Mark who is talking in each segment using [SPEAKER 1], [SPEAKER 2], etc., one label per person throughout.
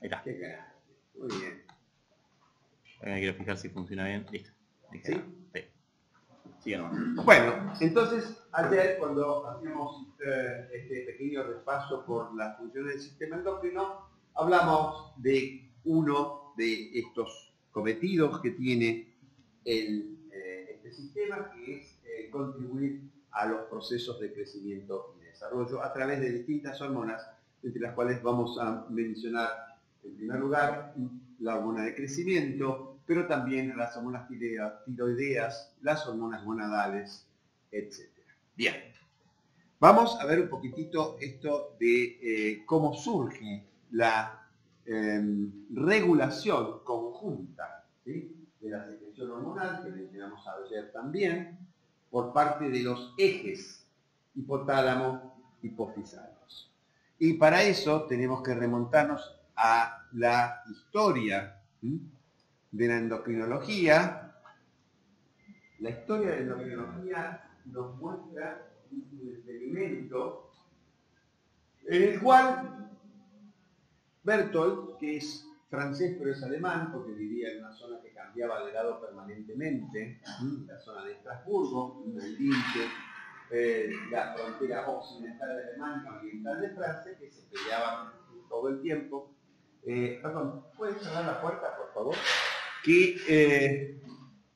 [SPEAKER 1] Ahí está.
[SPEAKER 2] Qué grande. Muy bien.
[SPEAKER 1] Me quiero fijar si funciona bien. Listo.
[SPEAKER 2] ¿Sí?
[SPEAKER 1] Sí. Sigue nomás.
[SPEAKER 2] Bueno, entonces ayer cuando hacíamos este pequeño repaso por las funciones del sistema endocrino, hablamos de uno de estos cometidos que tiene este sistema, que es contribuir a los procesos de crecimiento y desarrollo a través de distintas hormonas, entre las cuales vamos a mencionar en primer lugar la hormona de crecimiento, pero también las hormonas tiroideas, las hormonas gonadales, etc. Bien, vamos a ver un poquitito esto de cómo surge la regulación conjunta, ¿sí?, de la secreción hormonal, que mencionamos ayer también, por parte de los ejes hipotálamo hipofisales. Y para eso tenemos que remontarnos a la historia de la endocrinología. La historia de la endocrinología nos muestra un experimento en el cual Berthold, que es francés pero es alemán, porque vivía en una zona que cambiaba de lado permanentemente, la zona de Estrasburgo, en el límite, la frontera occidental de Alemania, oriental de Francia, que se peleaban todo el tiempo. Perdón, ¿puedes cerrar la puerta, por favor? Que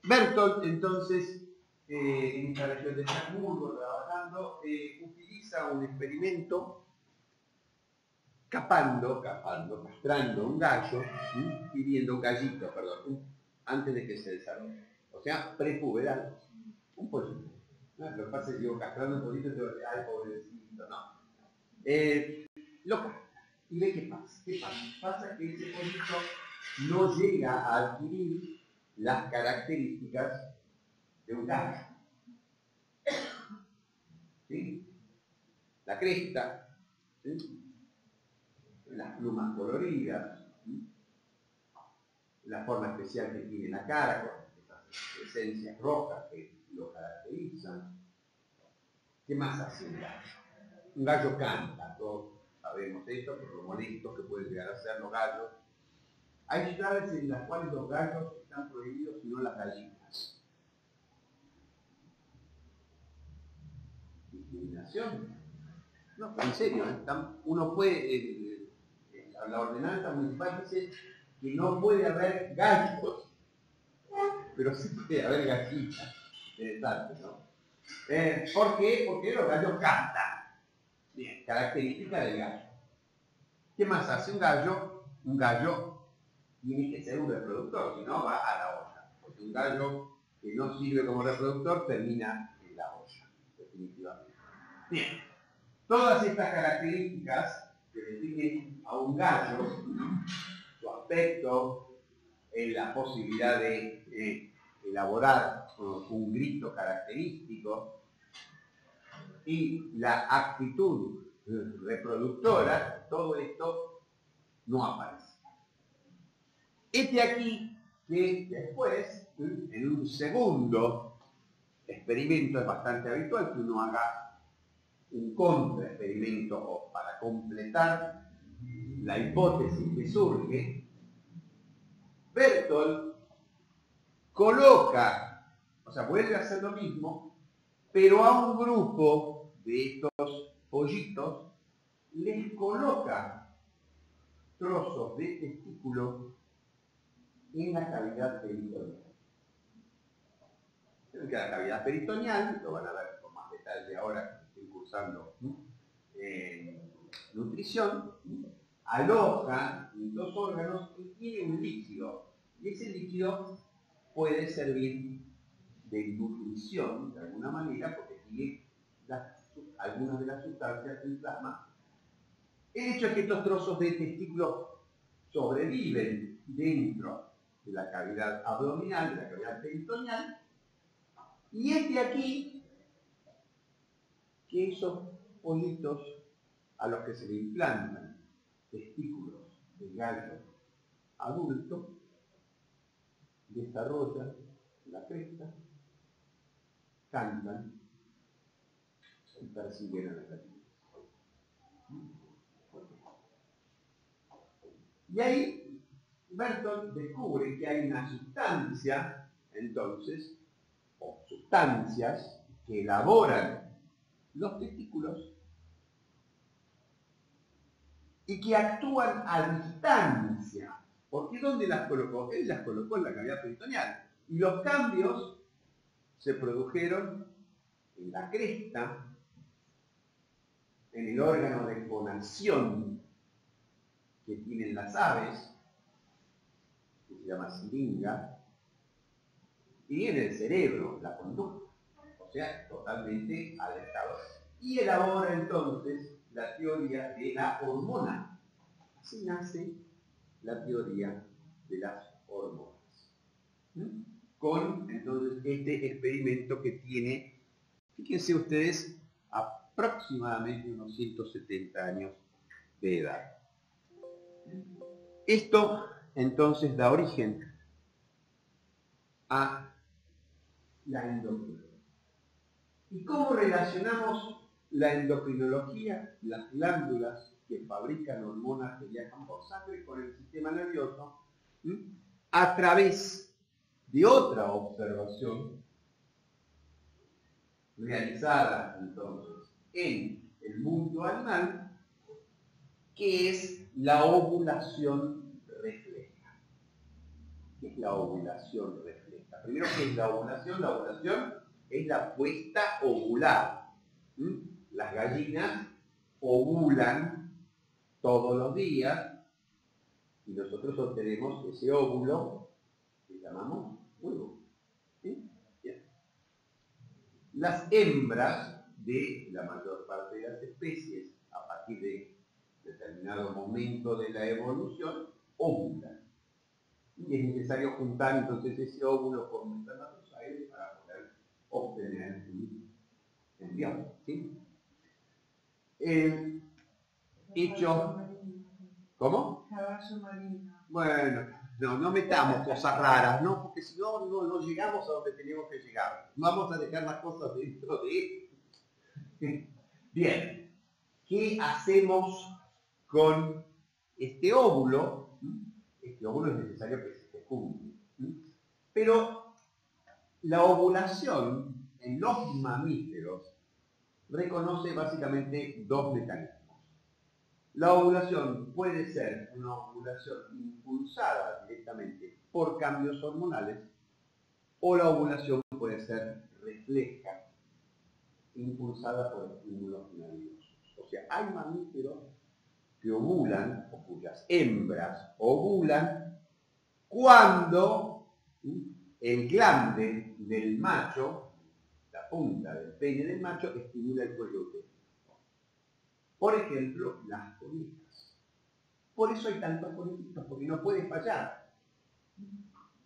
[SPEAKER 2] Berthold, entonces, en esta región de Estrasburgo, trabajando, utiliza un experimento castrando un gallo, pidiendo un gallito, perdón, antes de que se desarrolle. O sea, prepuberal, un pollito. ¿No? Lo que pasa es que digo, castrando un pollito, digo, ay, pobrecito, no. Lo castra. ¿Y ve qué pasa? ¿Qué pasa? Pasa que ese pollito no llega a adquirir las características de un gallo. ¿Sí? La cresta, ¿sí?, las plumas coloridas, ¿sí?, la forma especial que tiene la cara, con esas esencias rojas que lo caracterizan. ¿Qué más hace un gallo? Un gallo canta, todos sabemos esto, por lo molestos que pueden llegar a ser los gallos. Hay ciudades en las cuales los gallos están prohibidos y no las gallinas. ¿Discriminación? No, en serio, uno puede, la ordenanza municipal dice que no puede haber gallos, pero sí puede haber gallinas. Interesante, ¿no? ¿Por qué? Porque los gallos cantan. Bien, característica del gallo. ¿Qué más hace un gallo? Un gallo tiene que ser un reproductor, si no va a la olla. Porque un gallo que no sirve como reproductor termina en la olla, definitivamente. Bien, todas estas características que definen a un gallo, su aspecto, la posibilidad de elaborar un grito característico y la actitud reproductora, todo esto no aparece. Este aquí que después, en un segundo experimento, es bastante habitual que uno haga un contraexperimento para completar la hipótesis que surge. Berthold coloca, o sea, vuelve a hacer lo mismo, pero a un grupo de estos pollitos les coloca trozos de testículo en la cavidad peritoneal. En la cavidad peritoneal, lo van a ver con más detalle ahora que estoy cursando nutrición, aloja dos órganos y tiene un líquido. Y ese líquido puede servir de nutrición, de alguna manera, porque tiene algunas de las sustancias que inflaman. El hecho es que estos trozos de testículo sobreviven dentro de la cavidad abdominal, de la cavidad peritoneal, y este aquí, que esos pollitos a los que se le implantan testículos de gallo adulto, desarrollan la cresta, cantan y persiguen a la gallina. Y ahí Bertolt descubre que hay una sustancia, entonces, o sustancias que elaboran los testículos y que actúan a distancia. ¿Por qué? ¿Dónde las colocó? Él las colocó en la cavidad peritoneal. Y los cambios se produjeron en la cresta, en el órgano de fonación que tienen las aves, que se llama siringa, y en el cerebro, la conducta. O sea, totalmente alertado. Y elabora entonces la teoría de la hormona. Así nace la teoría de las hormonas. Con entonces este experimento que tiene, fíjense ustedes, aproximadamente unos 170 años de edad. Esto entonces da origen a la endocrinología. ¿Y cómo relacionamos la endocrinología, las glándulas que fabrican hormonas que viajan por sangre, con el sistema nervioso? A través de otra observación realizada entonces en el mundo animal, que es la ovulación refleja. ¿Qué es la ovulación refleja? Primero, ¿qué es la ovulación? La ovulación es la puesta ovular. Las gallinas ovulan todos los días y nosotros obtenemos ese óvulo que llamamos huevo. ¿Sí? Bien. Las hembras de la mayor parte de las especies, a partir de determinado momento de la evolución, ovulan. Y es necesario juntar entonces ese óvulo con un espermatozoide para poder obtener un embrión. ¿Sí? El hecho... ¿Cómo?
[SPEAKER 3] Caballo marino.
[SPEAKER 2] Bueno, no metamos cosas raras, ¿no? Porque si no, no llegamos a donde tenemos que llegar. Vamos a dejar las cosas dentro de... Bien, ¿qué hacemos con este óvulo? Este óvulo es necesario que se fecunde. Pero la ovulación en los mamíferos reconoce básicamente dos mecanismos. La ovulación puede ser una ovulación impulsada directamente por cambios hormonales, o la ovulación puede ser refleja, impulsada por estímulos nerviosos. O sea, hay mamíferos que ovulan, o cuyas hembras ovulan, cuando el glande del macho, la punta del pene del macho, estimula el cuello uterino. Por ejemplo, las conejas. Por eso hay tantos conejitos, porque no pueden fallar.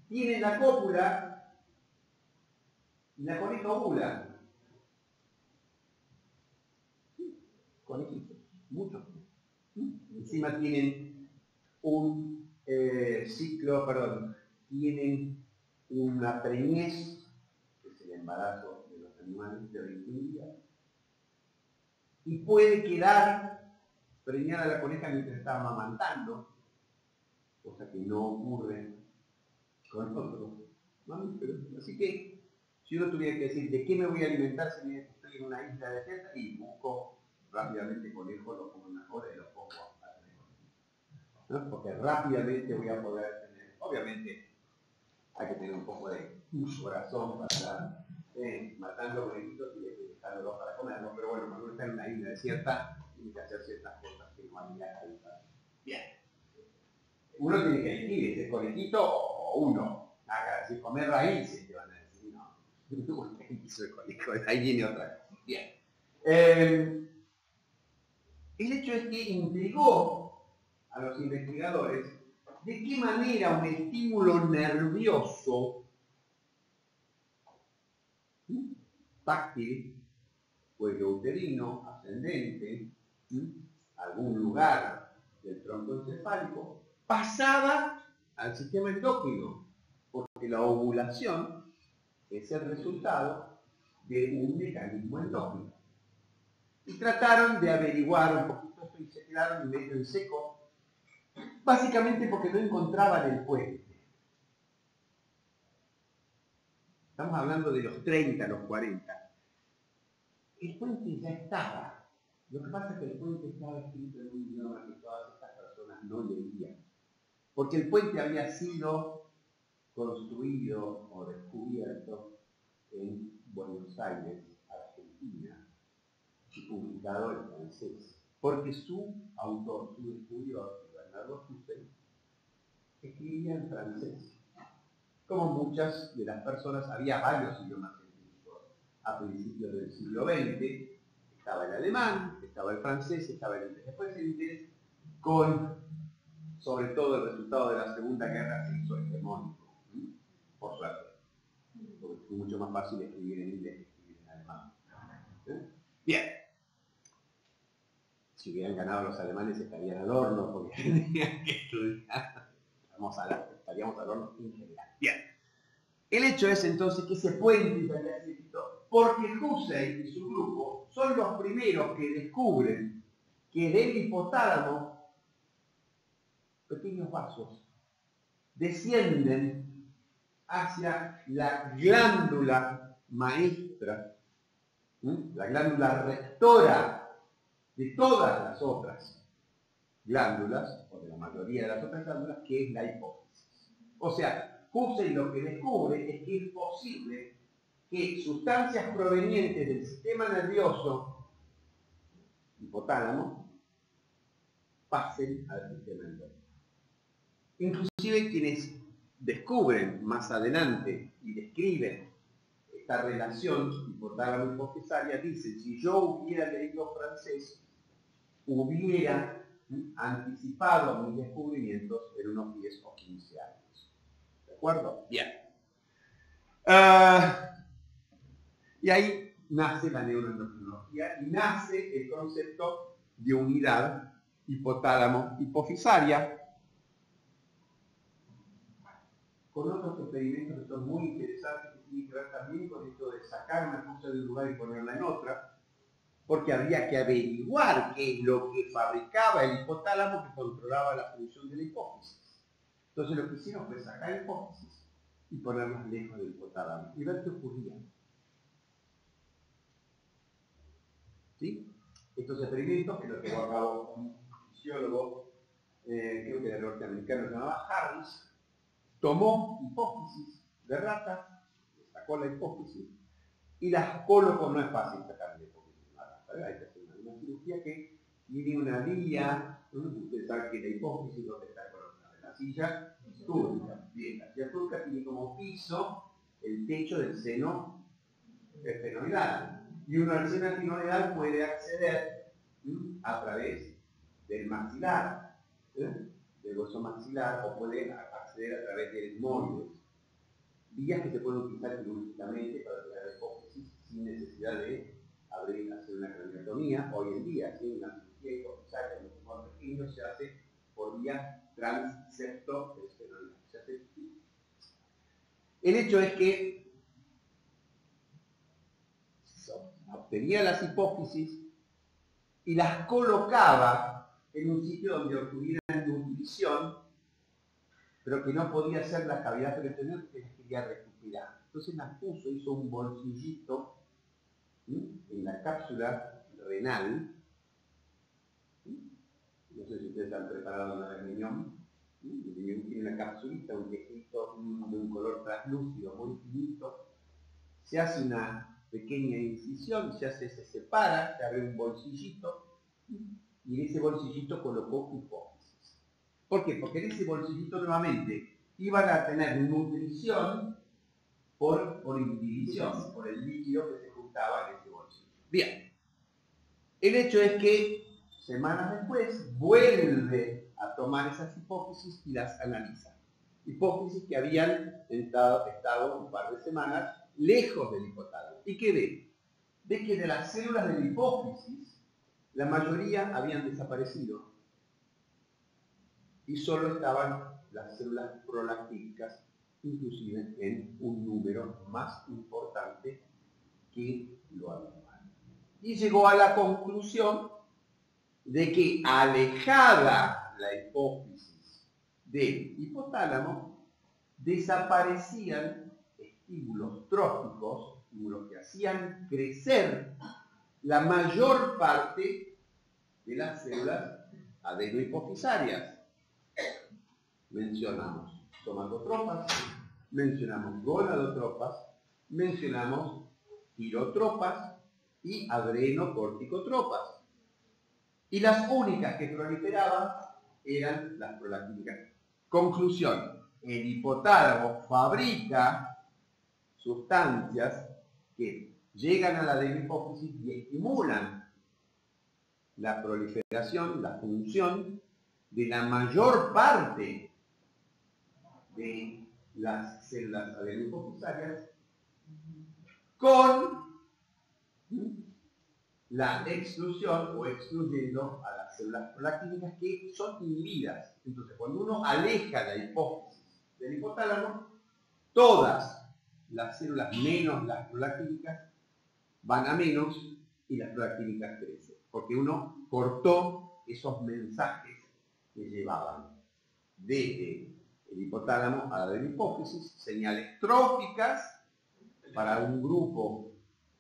[SPEAKER 2] Tienen la cópula y la coneja ovula. Conejitos, muchos. Encima tienen un tienen una preñez, que es el embarazo de los animales de 21 días, y puede quedar preñada la coneja mientras está amamantando, cosa que no ocurre con otros mamíferos. Así que, si uno tuviera que decir de qué me voy a alimentar si estoy en una isla desierta, y busco rápidamente conejos, lo pongo en una cola y lo pongo a tener, ¿no? Porque rápidamente voy a poder tener, obviamente hay que tener un poco de corazón para estar matando conejitos y dejándolos para comerlos, pero bueno, cuando uno está en una isla desierta, tiene que hacer ciertas cosas que no haría habitualmente. Bien. Uno tiene que elegir ese conejito o uno. Si comer raíces, te van a decir, no. Usted quiso el conejo, ahí viene otra cosa. Bien. El hecho es que intrigó a los investigadores de qué manera un estímulo nervioso táctil, cuello uterino, ascendente, algún lugar del tronco encefálico, pasaba al sistema endocrino, porque la ovulación es el resultado de un mecanismo endocrino. Y trataron de averiguar un poquito esto y se quedaron medio en seco Básicamente porque no encontraban el puente. Estamos hablando de los 30, los 40. El puente ya estaba. Lo que pasa es que el puente estaba escrito en un idioma que todas estas personas no leían. Porque el puente había sido construido o descubierto en Buenos Aires, Argentina, y publicado en francés. Porque su autor, su descubridor, Bernardo Husserl, escribía en francés. Como muchas de las personas, había varios idiomas científicos a principios del siglo XX. Estaba el alemán, estaba el francés, estaba el inglés. Después el inglés, sobre todo el resultado de la Segunda Guerra, se hizo hegemónico, por suerte. Porque fue mucho más fácil escribir en inglés que escribir en alemán. Bien. Si hubieran ganado los alemanes estarían al horno, porque tenían que estudiar. Estaríamos al horno en general. Bien. El hecho es entonces que ese puente se había escrito porque Husserl y su grupo son los primeros que descubren que del hipotálamo pequeños vasos descienden hacia la glándula maestra, la glándula rectora de todas las otras glándulas, o de la mayoría de las otras glándulas, que es la hipófisis. O sea, Husserl lo que descubre es que es posible que sustancias provenientes del sistema nervioso hipotálamo pasen al sistema nervioso. Inclusive quienes descubren más adelante y describen esta relación hipotálamo-hipofisaria dicen: si yo hubiera leído francés, hubiera anticipado mis descubrimientos en unos 10 o 15 años. ¿De acuerdo? Bien. Y ahí nace la neuroendocrinología y nace el concepto de unidad hipotálamo-hipofisaria, con otros experimentos que son muy interesantes, que tienen que ver también con esto de sacar una cosa de un lugar y ponerla en otra, porque habría que averiguar qué es lo que fabricaba el hipotálamo que controlaba la función de la hipófisis. Entonces lo que hicieron fue sacar la hipófisis y ponerlas lejos del hipotálamo y ver qué ocurría. ¿Sí? Estos experimentos, que los llevó a cabo un fisiólogo, creo que era norteamericano, se llamaba Harris, tomó hipófisis de rata, sacó la hipófisis y las colocó. No es fácil sacar la hipófisis de una rata, hay que hacer una cirugía que tiene una vía. Ustedes saben que la hipófisis donde está colocada en la silla turca. Bien, la silla turca tiene como piso el techo del seno esfenoidal. Y uno al seno esfenoidal puede acceder a través del maxilar, del hueso maxilar, o puede acceder a través del etmoides. Vías que se pueden utilizar quirúrgicamente para llegar a la hipófisis sin necesidad de hacer una craniotomía. Hoy en día, si una cirugía hipofisaria en un tumor pequeño se hace por vía transepto-esfenoidal. El hecho es que obtenía las hipófisis y las colocaba en un sitio donde obtuvieran nutrición, pero que no podía ser la cavidad peritoneal porque las quería recuperar. Entonces las puso, hizo un bolsillito en la cápsula renal. No sé si ustedes han preparado una de riñón. El riñón tiene una capsulita, un tejito de un color translúcido muy finito. Se hace una pequeña incisión, se separa, se abre un bolsillito y en ese bolsillito colocó hipófisis. ¿Por qué? Porque en ese bolsillito nuevamente iban a tener nutrición por inhibición, por el líquido que se juntaba en ese bolsillo. Bien. El hecho es que semanas después vuelve a tomar esas hipófisis y las analiza. Hipófisis que habían estado un par de semanas lejos del hipotálamo. ¿Y qué ve? Ve que de las células de la hipófisis, la mayoría habían desaparecido y solo estaban las células prolactínicas, inclusive en un número más importante que lo habitual. Y llegó a la conclusión de que alejada la hipófisis del hipotálamo, desaparecían estímulos tróficos, estímulos que hacían crecer la mayor parte de las células adenohipofisarias. Mencionamos somatotropas, mencionamos gonadotropas, mencionamos tirotropas y adrenocorticotropas. Y las únicas que proliferaban eran las prolactínicas. Conclusión: el hipotálamo fabrica sustancias que llegan a la adenohipófisis y estimulan la proliferación, la función de la mayor parte de las células adenohipofisarias, con la exclusión o excluyendo a las células prolactínicas que son inhibidas. Entonces, cuando uno aleja la hipófisis del hipotálamo, todas las células menos las prolactínicas van a menos y las prolactínicas crecen, porque uno cortó esos mensajes que llevaban desde el hipotálamo a la adenohipófisis, señales tróficas para un grupo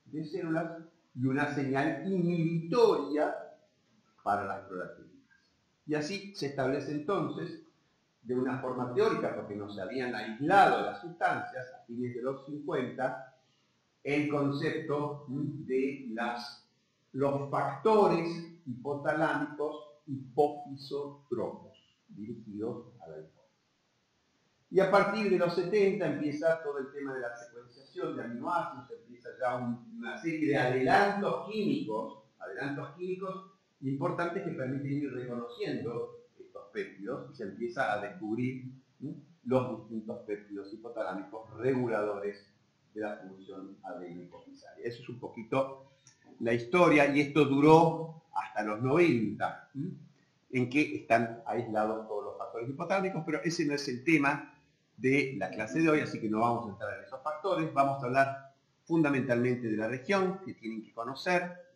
[SPEAKER 2] de células y una señal inhibitoria para las prolactínicas. Y así se establece entonces, de una forma teórica, porque no se habían aislado las sustancias a fines de los 50, el concepto de los factores hipotalámicos hipofisotropos dirigidos a la hipófisis. Y a partir de los 70 empieza todo el tema de la secuenciación de aminoácidos, empieza ya una serie de adelantos químicos importantes que permiten ir reconociendo estos péptidos y se empieza a descubrir los distintos péptidos hipotalámicos reguladores de la función adenohipofisaria. Eso es un poquito la historia y esto duró hasta los 90, en que están aislados todos los factores hipotalámicos, pero ese no es el tema de la clase de hoy, así que no vamos a entrar en esos factores. Vamos a hablar fundamentalmente de la región que tienen que conocer.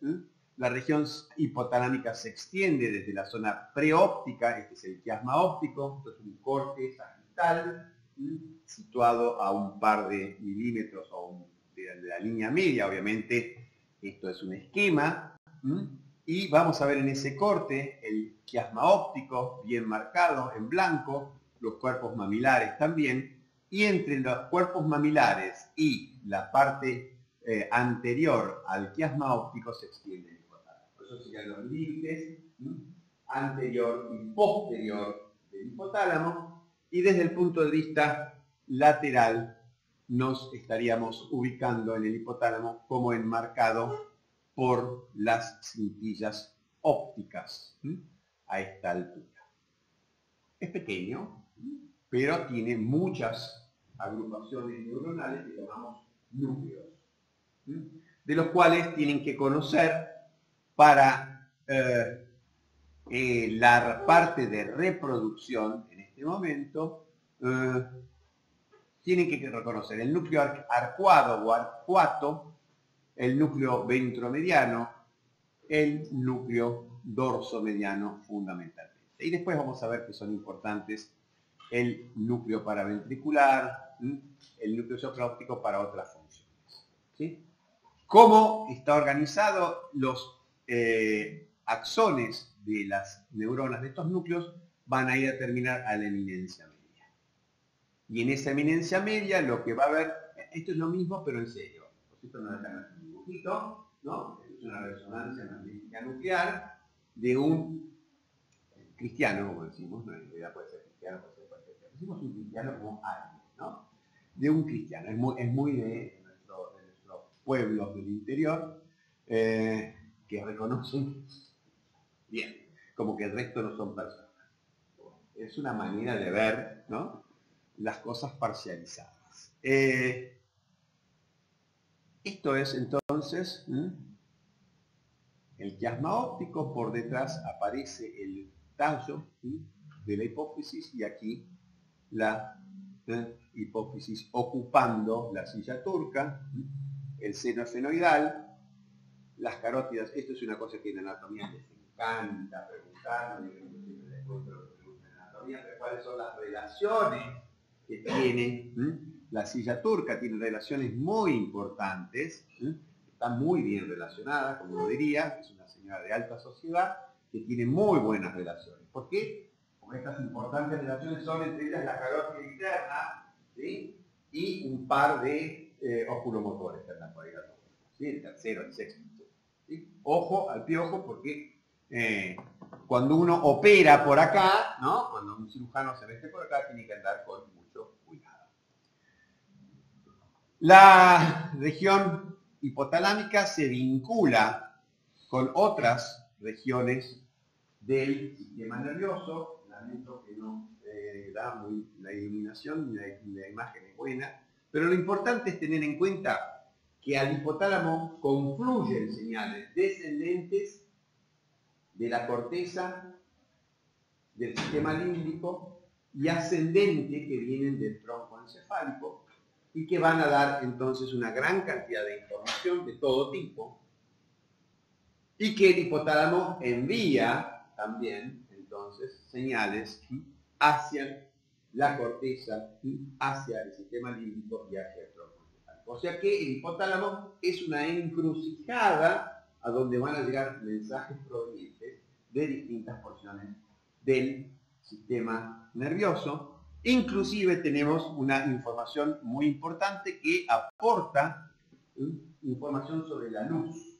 [SPEAKER 2] La región hipotalámica se extiende desde la zona preóptica, este es el quiasma óptico, esto es un corte sagital situado a un par de milímetros de la línea media. Obviamente esto es un esquema, y vamos a ver en ese corte el quiasma óptico bien marcado en blanco, los cuerpos mamilares también, y entre los cuerpos mamilares y la parte anterior al quiasma óptico se extiende el hipotálamo. Eso serían los límites anterior y posterior del hipotálamo, y desde el punto de vista lateral nos estaríamos ubicando en el hipotálamo como enmarcado por las cintillas ópticas a esta altura. Es pequeño, pero tiene muchas agrupaciones neuronales que llamamos núcleos, de los cuales tienen que conocer para la parte de reproducción en este momento. Tienen que reconocer el núcleo arcuado o arcuato, el núcleo ventromediano, el núcleo dorsomediano fundamentalmente. Y después vamos a ver que son importantes el núcleo paraventricular, el núcleo supraóptico para otras funciones. ¿Sí? ¿Cómo está organizado los axones de las neuronas de estos núcleos? Van a ir a terminar a la eminencia media. Y en esa eminencia media lo que va a haber, esto es lo mismo pero en serio. Esto no deja un dibujito, ¿no? Es una resonancia magnética nuclear de un cristiano, como decimos, no en realidad puede ser cristiano, puede ser cualquier cristiano. Decimos un cristiano como alguien, ¿no? De un cristiano. Es muy de nuestros pueblos del interior que reconocen bien, como que el resto no son personas. Es una manera de ver, ¿no?, las cosas parcializadas. Esto es entonces el quiasma óptico. Por detrás aparece el tallo de la hipófisis y aquí la hipófisis ocupando la silla turca, el seno esfenoidal, las carótidas. Esto es una cosa que en anatomía les encanta preguntar, siempre les cuento siempre cuáles son las relaciones que tiene la silla turca. Tiene relaciones muy importantes, está muy bien relacionada, como lo diría, es una señora de alta sociedad que tiene muy buenas relaciones. ¿Por qué? Porque estas importantes relaciones son entre ellas la calor interna, ¿sí? Y un par de oculomotores que andan por ahí, ¿sí? El tercero, el sexto. ¿Sí? Ojo al piojo, porque cuando uno opera por acá, ¿no? Cuando un cirujano se mete por acá, tiene que andar con mucho cuidado. La región hipotalámica se vincula con otras regiones del sistema nervioso. Lamento que no da muy la iluminación y la imagen es buena, pero lo importante es tener en cuenta que al hipotálamo confluyen señales descendentes de la corteza del sistema límbico y ascendente que vienen del tronco encefálico y que van a dar entonces una gran cantidad de información de todo tipo y que el hipotálamo envía también entonces señales hacia la corteza, hacia el sistema límbico y hacia el tronco encefálico. O sea que el hipotálamo es una encrucijada a donde van a llegar mensajes provenientes de distintas porciones del sistema nervioso. Inclusive tenemos una información muy importante que aporta información sobre la luz.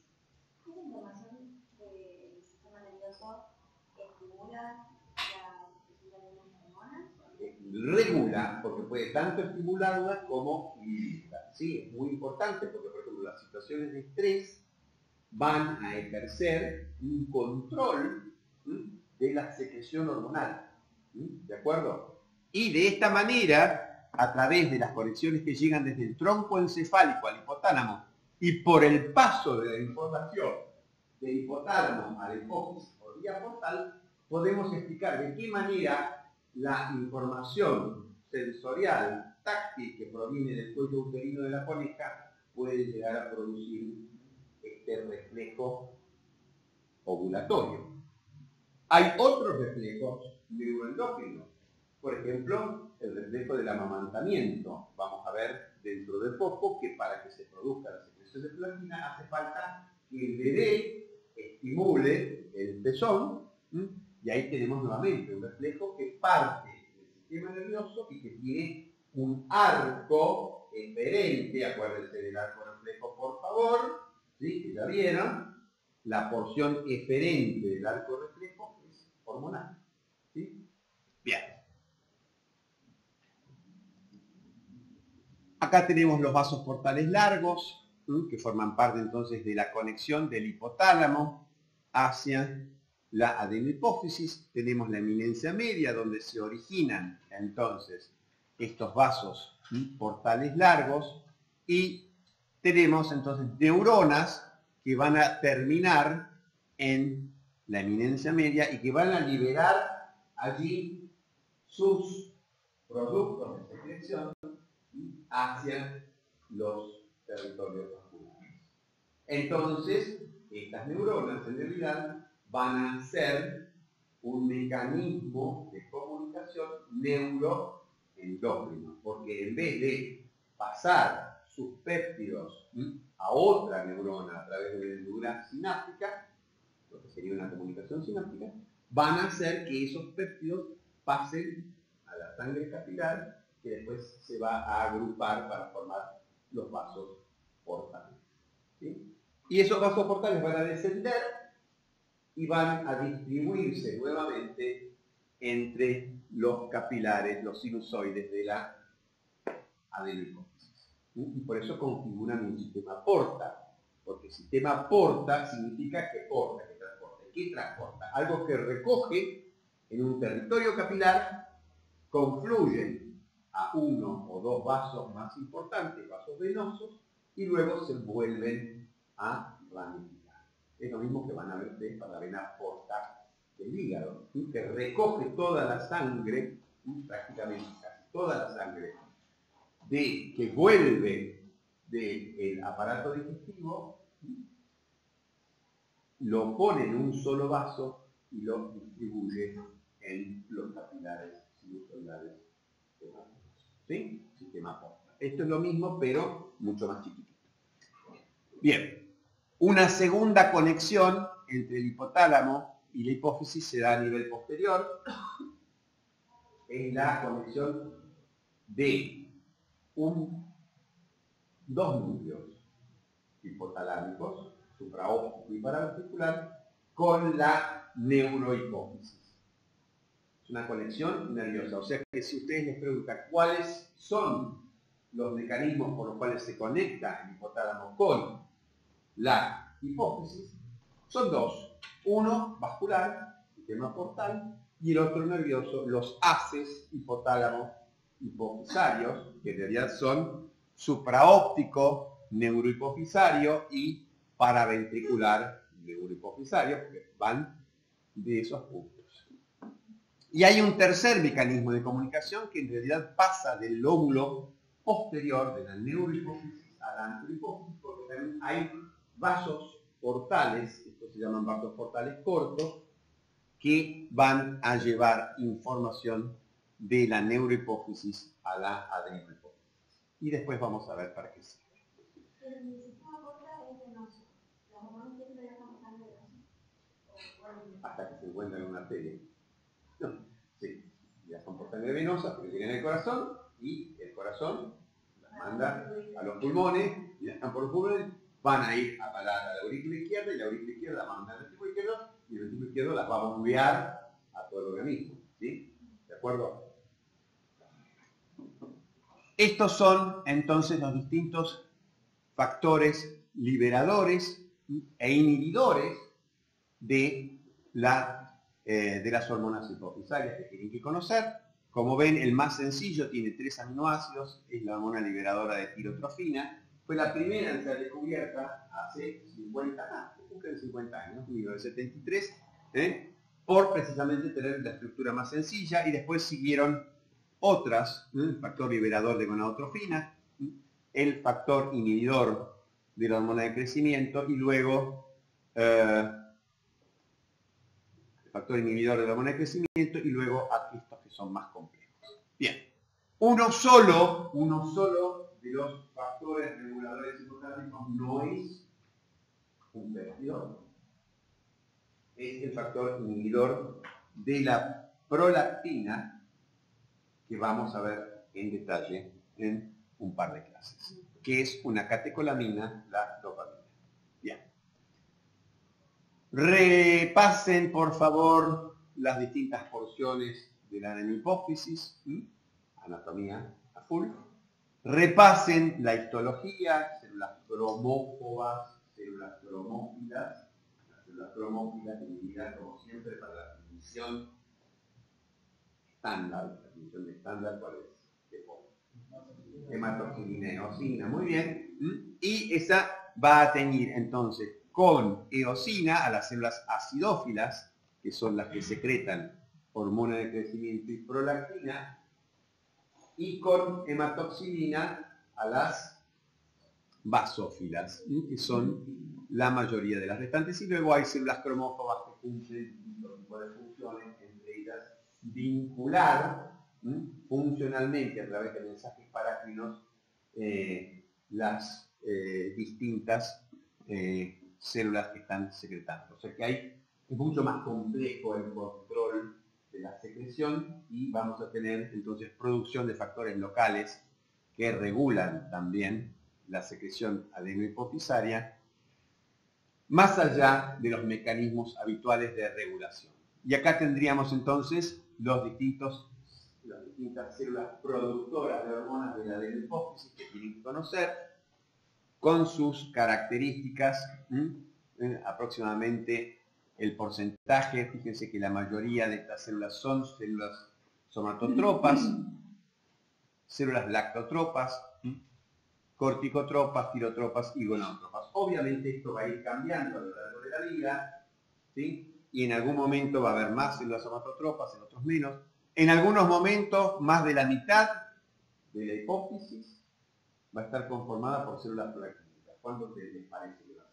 [SPEAKER 3] ¿Esta información del sistema nervioso estimula la secreción de algunas hormonas?
[SPEAKER 2] Regula, porque puede tanto estimularla como inhibirla. Sí, es muy importante porque, por ejemplo, las situaciones de estrés van a ejercer un control de la secreción hormonal. ¿De acuerdo? Y de esta manera, a través de las conexiones que llegan desde el tronco encefálico al hipotálamo y por el paso de la información del hipotálamo a la hipófisis por vía portal, podemos explicar de qué manera la información sensorial, táctil, que proviene del cuello uterino de la coneja, puede llegar a producir este reflejo ovulatorio. Hay otros reflejos neuroendocrinos, por ejemplo, el reflejo del amamantamiento. Vamos a ver dentro de poco que para que se produzca la secreción de prolactina hace falta que el bebé estimule el pezón, y ahí tenemos nuevamente un reflejo que parte del sistema nervioso y que tiene un arco eferente. Acuérdense del arco reflejo, por favor, ¿sí? Que ya vieron. La porción eferente del arco reflejo es hormonal. ¿Sí? Bien. Acá tenemos los vasos portales largos, que forman parte entonces de la conexión del hipotálamo hacia la adenopófisis. Tenemos la eminencia media, donde se originan entonces estos vasos portales largos, y tenemos entonces neuronas que van a terminar en la eminencia media y que van a liberar allí sus productos de secreción hacia los territorios vasculares. Entonces, estas neuronas en realidad van a ser un mecanismo de comunicación neuroendocrino, porque en vez de pasar sus péptidos a otra neurona a través de una hendidura sináptica, lo que sería una comunicación sináptica, van a hacer que esos péptidos pasen a la sangre capilar, que después se va a agrupar para formar los vasos portales. ¿Sí? Y esos vasos portales van a descender y van a distribuirse nuevamente entre los capilares, los sinusoides de la adenopófisis. Y por eso configuran un sistema porta, porque sistema porta significa que porta, que transporta. ¿Qué transporta? Algo que recoge en un territorio capilar, confluyen a uno o dos vasos más importantes, vasos venosos, y luego se vuelven a ramificar. Es lo mismo que van a ver ustedes para la vena porta del hígado, que recoge toda la sangre, prácticamente casi toda la sangre, que vuelve del aparato digestivo, lo pone en un solo vaso y lo distribuye en los capilares sinusoidales hepáticos. ¿Sí? Sistema portal. Esto es lo mismo, pero mucho más chiquitito. Bien. Una segunda conexión entre el hipotálamo y la hipófisis se da a nivel posterior. Es la conexión de dos núcleos hipotalámicos, supraóptico y paraarticular, con la neurohipófisis. Es una conexión nerviosa. O sea que si ustedes les preguntan cuáles son los mecanismos por los cuales se conecta el hipotálamo con la hipófisis, son dos. Uno vascular, sistema portal, y el otro nervioso, los haces hipotálamo hipofisarios, que en realidad son supraóptico neurohipofisario y paraventricular neurohipofisario, porque van de esos puntos. Y hay un tercer mecanismo de comunicación que en realidad pasa del lóbulo posterior de la neurohipófisis a la anterohipófisis, porque también hay vasos portales, estos se llaman vasos portales cortos, que van a llevar información de la neurohipófisis a la adenohipófisis. Y después vamos a ver para qué sirve.
[SPEAKER 3] El sistema portal es venoso. Las hormonas siempre dejan pasar venoso.
[SPEAKER 2] Hasta que se encuentran en una arteria. No, sí, ya son portales venosas porque tienen el corazón y el corazón las manda a los pulmones y las están por los pulmones, van a ir a parar a la aurícula izquierda y la aurícula izquierda va a mandar al ventrículo izquierdo y el ventrículo izquierdo las va a bombear a todo el organismo. ¿Sí? ¿De acuerdo? Estos son entonces los distintos factores liberadores e inhibidores de las hormonas hipofisarias que tienen que conocer. Como ven, el más sencillo tiene 3 aminoácidos, es la hormona liberadora de tirotrofina. Fue la primera en ser descubierta hace 50 años, 1973, por precisamente tener la estructura más sencilla, y después siguieron otras, el factor liberador de gonadotrofina, el factor inhibidor de la hormona de crecimiento y luego el factor inhibidor de la hormona de crecimiento y luego estos que son más complejos. Bien, uno solo de los factores reguladores hipotalámicos no es un peptidol, es el factor inhibidor de la prolactina, que vamos a ver en detalle en un par de clases, que es una catecolamina, la dopamina. Bien. Repasen, por favor, las distintas porciones de la adenohipófisis, anatomía a full. Repasen la histología, células cromófobas, células cromófilas. Las células cromófilas divididas, como siempre, para la definición estándar. La definición de estándar, ¿cuál es? Hematoxilina, eosina, muy bien. Y esa va a teñir entonces con eosina a las células acidófilas, que son las que secretan hormona de crecimiento y prolactina, y con hematoxilina a las basófilas, que son la mayoría de las restantes, y luego hay células cromófobas que cumplen distintos tipos de funciones, entre ellas vincular funcionalmente a través de mensajes parácrinos las distintas células que están secretando. O sea que es mucho más complejo el control de la secreción y vamos a tener entonces producción de factores locales que regulan también la secreción adenohipofisaria, más allá de los mecanismos habituales de regulación. Y acá tendríamos entonces las distintas células productoras de hormonas de la adenohipófisis que tienen que conocer, con sus características, aproximadamente el porcentaje. Fíjense que la mayoría de estas células son células somatotropas, células lactotropas, corticotropas, tirotropas y gonadotropas. Obviamente esto va a ir cambiando a lo largo de la vida, ¿sí? Y en algún momento va a haber más células somatotropas, en otros menos. En algunos momentos, más de la mitad de la hipófisis va a estar conformada por células prolactínicas. ¿Cuánto les parece que va a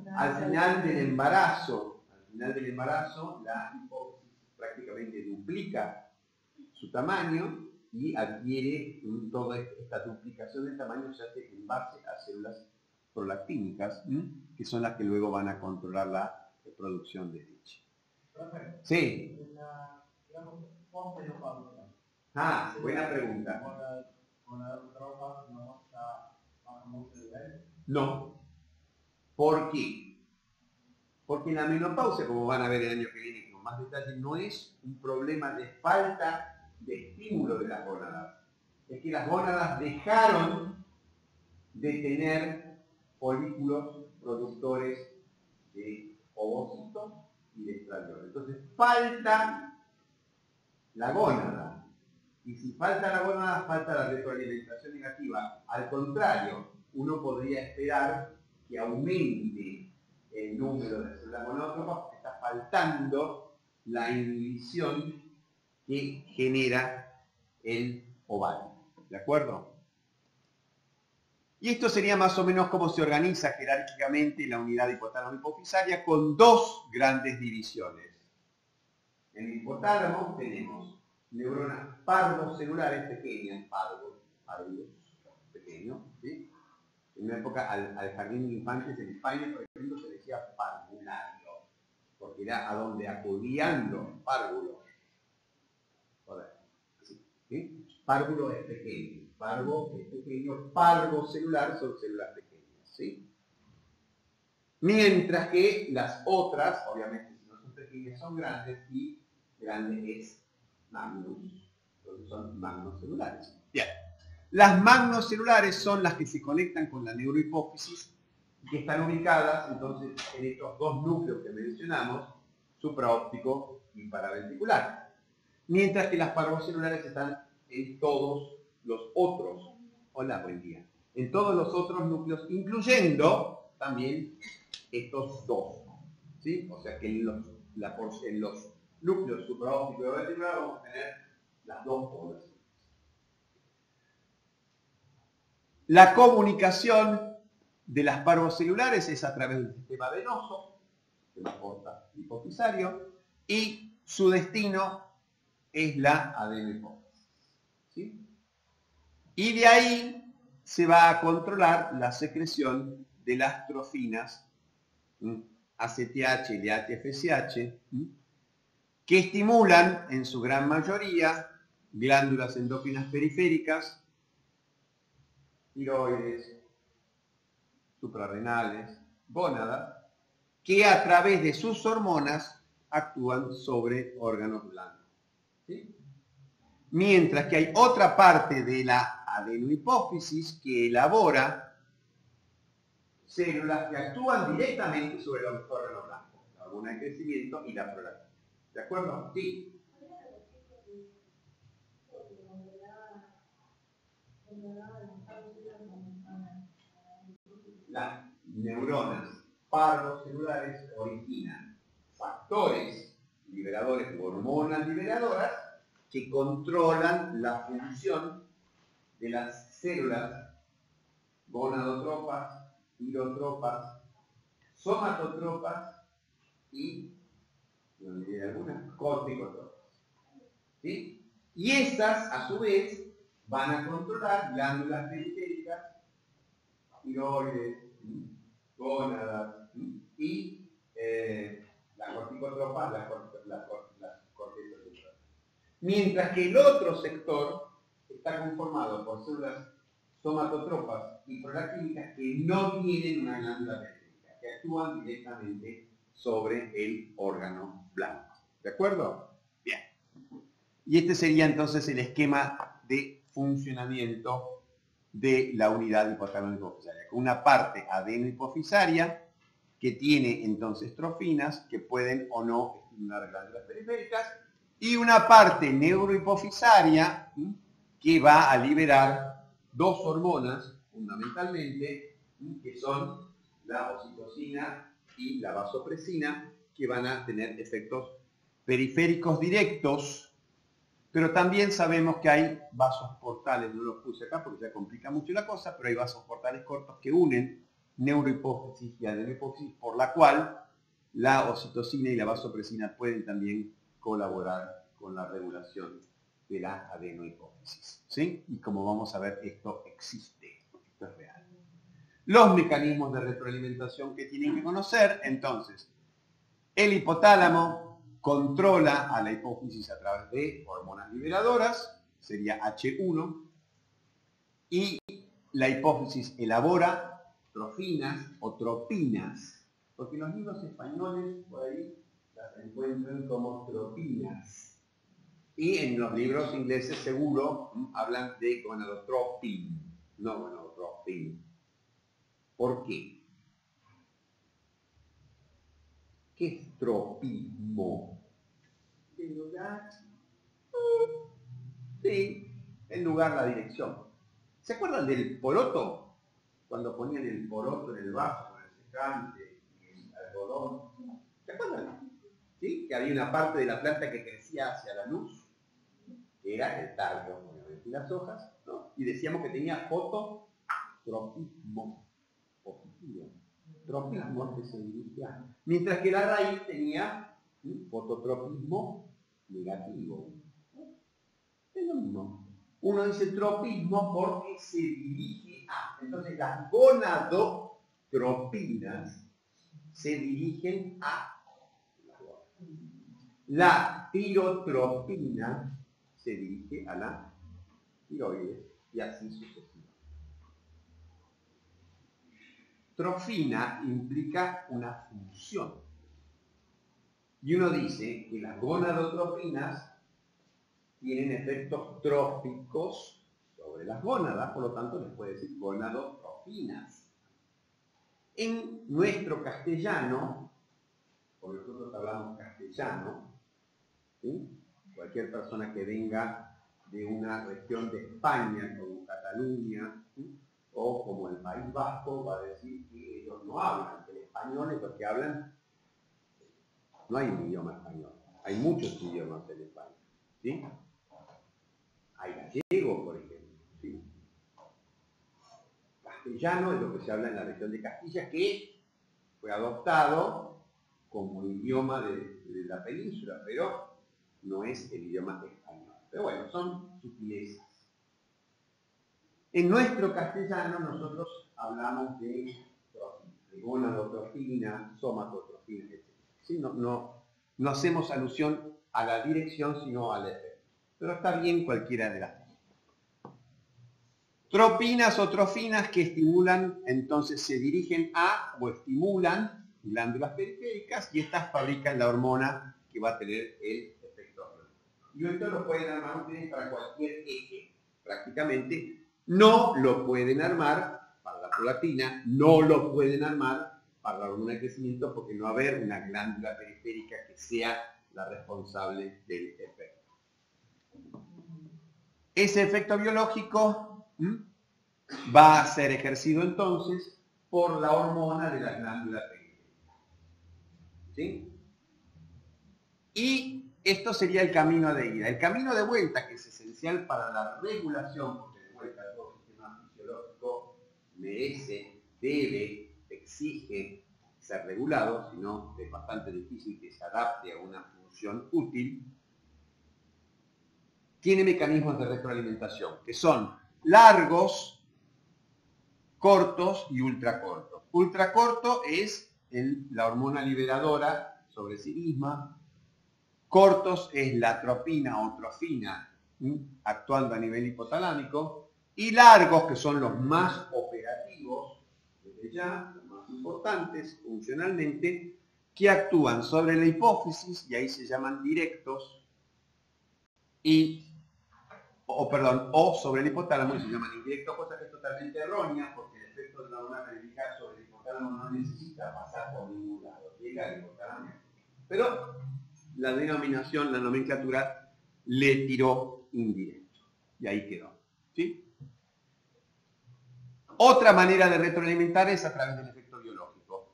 [SPEAKER 2] ser? Al final del embarazo, la hipófisis prácticamente duplica su tamaño y adquiere toda esta duplicación de tamaño se hace en base a células prolactínicas, que son las que luego van a controlar la producción de leche. Sí. Ah, buena pregunta. No. ¿Por qué? Porque la menopausia, como van a ver el año que viene con más detalle, no es un problema de falta de estímulo de las gónadas. Es que las gónadas dejaron de tener folículos productores de ovocitos y de estradiol. Entonces falta la gónada. Y si falta la gónada, falta la retroalimentación negativa. Al contrario, uno podría esperar que aumente el número de células gonótropas porque está faltando la inhibición que genera el ovario. ¿De acuerdo? Y esto sería más o menos cómo se organiza jerárquicamente la unidad hipotálamo hipofisaria con dos grandes divisiones. En el hipotálamo tenemos neuronas parvocelulares pequeñas, parvos pequeños, ¿sí? En una época al jardín de infantes en España, por ejemplo, se decía parvulario, porque era a donde acudían los párvulos. ¿Sí? Párvulo es pequeño, parvo es pequeño, parvocelular son células pequeñas, ¿sí? Mientras que las otras, obviamente si no son pequeñas, son grandes, y grande es magnus, entonces son magnocelulares. Bien. Las magnocelulares son las que se conectan con la neurohipófisis y que están ubicadas entonces en estos dos núcleos que mencionamos, supraóptico y paraventricular. Mientras que las parvocelulares están en todos los otros, hola, buen día, en todos los otros núcleos, incluyendo también estos dos, ¿sí? O sea que en los núcleos supraóptico y paraventricular vamos a tener las dos poblaciones. La comunicación de las parvocelulares es a través del sistema venoso, sistema porta hipofisario, y su destino es la adenohipófisis, ¿sí? Y de ahí se va a controlar la secreción de las trofinas, ACTH y LH-FSH, que estimulan en su gran mayoría glándulas endócrinas periféricas, tiroides, suprarrenales, gónadas, que a través de sus hormonas actúan sobre órganos blancos, ¿sí? Mientras que hay otra parte de la adenohipófisis que elabora células que actúan directamente sobre los órganos blancos, la hormona de crecimiento y la prolactina. ¿De acuerdo? Sí. Las neuronas parvocelulares originan factores liberadores u hormonas liberadoras que controlan la función de las células gonadotropas, tirotropas, somatotropas y, algunas, corticotropas. ¿Sí? Y estas, a su vez, van a controlar glándulas periféricas, tiroides, gónadas y las corticotropas, las cortezas centrales. Mientras que el otro sector está conformado por células somatotropas y prolactínicas que no tienen una glándula periférica, que actúan directamente sobre el órgano blanco. ¿De acuerdo? Bien. Y este sería entonces el esquema de funcionamiento de la unidad hipotálamo hipofisaria, con una parte adenohipofisaria que tiene entonces trofinas que pueden o no estimular glándulas periféricas, y una parte neurohipofisaria que va a liberar dos hormonas fundamentalmente, que son la oxitocina y la vasopresina, que van a tener efectos periféricos directos, pero también sabemos que hay vasos portales, no los puse acá porque ya complica mucho la cosa, pero hay vasos portales cortos que unen neurohipófisis y adenohipófisis, por la cual la oxitocina y la vasopresina pueden también colaborar con la regulación de la adenohipófisis. ¿Sí? Y como vamos a ver, esto existe, esto es real. Los mecanismos de retroalimentación que tienen que conocer, entonces, el hipotálamo controla a la hipófisis a través de hormonas liberadoras, sería H1, y la hipófisis elabora trofinas o tropinas, porque los libros españoles por ahí las encuentran como tropinas. Y en los libros ingleses seguro hablan de gonadotropin, no gonadotropin. ¿Por qué? ¿Qué es tropismo? ¿En lugar? Sí, en lugar la dirección. ¿Se acuerdan del poroto? Cuando ponían el poroto en el vaso con el secante y el algodón. ¿Se acuerdan? ¿Sí? Que había una parte de la planta que crecía hacia la luz, que era el tallo, obviamente, y las hojas, ¿no? Y decíamos que tenía fototropismo positivo. Tropismo que se dirigía. Mientras que la raíz tenía fototropismo negativo. Es lo mismo. Uno dice tropismo porque se dirige a. Entonces las gonadotropinas se dirigen a. La tirotropina se dirige a la tiroides y así sucesivamente. Trofina implica una función. Y uno dice que las gonadotropinas tienen efectos tróficos sobre las gónadas, por lo tanto les puede decir gonadotropinas. En nuestro castellano, porque nosotros hablamos castellano, ¿sí? Cualquier persona que venga de una región de España, como Cataluña, ¿sí? O como el País Vasco, va a decir que ellos no hablan, que el español es lo que hablan. No hay un idioma español, hay muchos idiomas en España, ¿sí? Hay gallego, por ejemplo, ¿sí? Castellano es lo que se habla en la región de Castilla, que fue adoptado como idioma de la península, pero no es el idioma español. Pero bueno, son sutilezas. En nuestro castellano nosotros hablamos de gonadotrofina, somatotrofina, etc. ¿Sí? No hacemos alusión a la dirección, sino al efecto. Pero está bien cualquiera de las dos. Tropinas o trofinas que estimulan, entonces se dirigen a o estimulan glándulas periféricas y estas fabrican la hormona que va a tener el efecto. Y esto lo pueden armar ustedes para cualquier eje, prácticamente. No lo pueden armar para la prolactina, no lo pueden armar para la hormona de crecimiento porque no va a haber una glándula periférica que sea la responsable del efecto. Ese efecto biológico va a ser ejercido entonces por la hormona de la glándula periférica. ¿Sí? Y esto sería el camino de ida. El camino de vuelta, que es esencial para la regulación, porque de vuelta todo sistema fisiológico merece, debe, exige ser regulado, si no es bastante difícil que se adapte a una función útil, tiene mecanismos de retroalimentación, que son largos, cortos y ultracortos. Ultracorto es la hormona liberadora sobre sí misma. Cortos es la tropina o trofina actuando a nivel hipotalámico. Y largos, que son los más operativos, desde ya, los más importantes funcionalmente, que actúan sobre la hipófisis, y ahí se llaman directos, o sobre el hipotálamo y se llaman indirectos, cosa que es totalmente errónea, porque el efecto de la hormona periférica sobre el hipotálamo no necesita pasar por ningún lado, llega al hipotálamo. Pero la denominación, la nomenclatura, le tiró indirecto, y ahí quedó. ¿Sí? Otra manera de retroalimentar es a través del efecto biológico.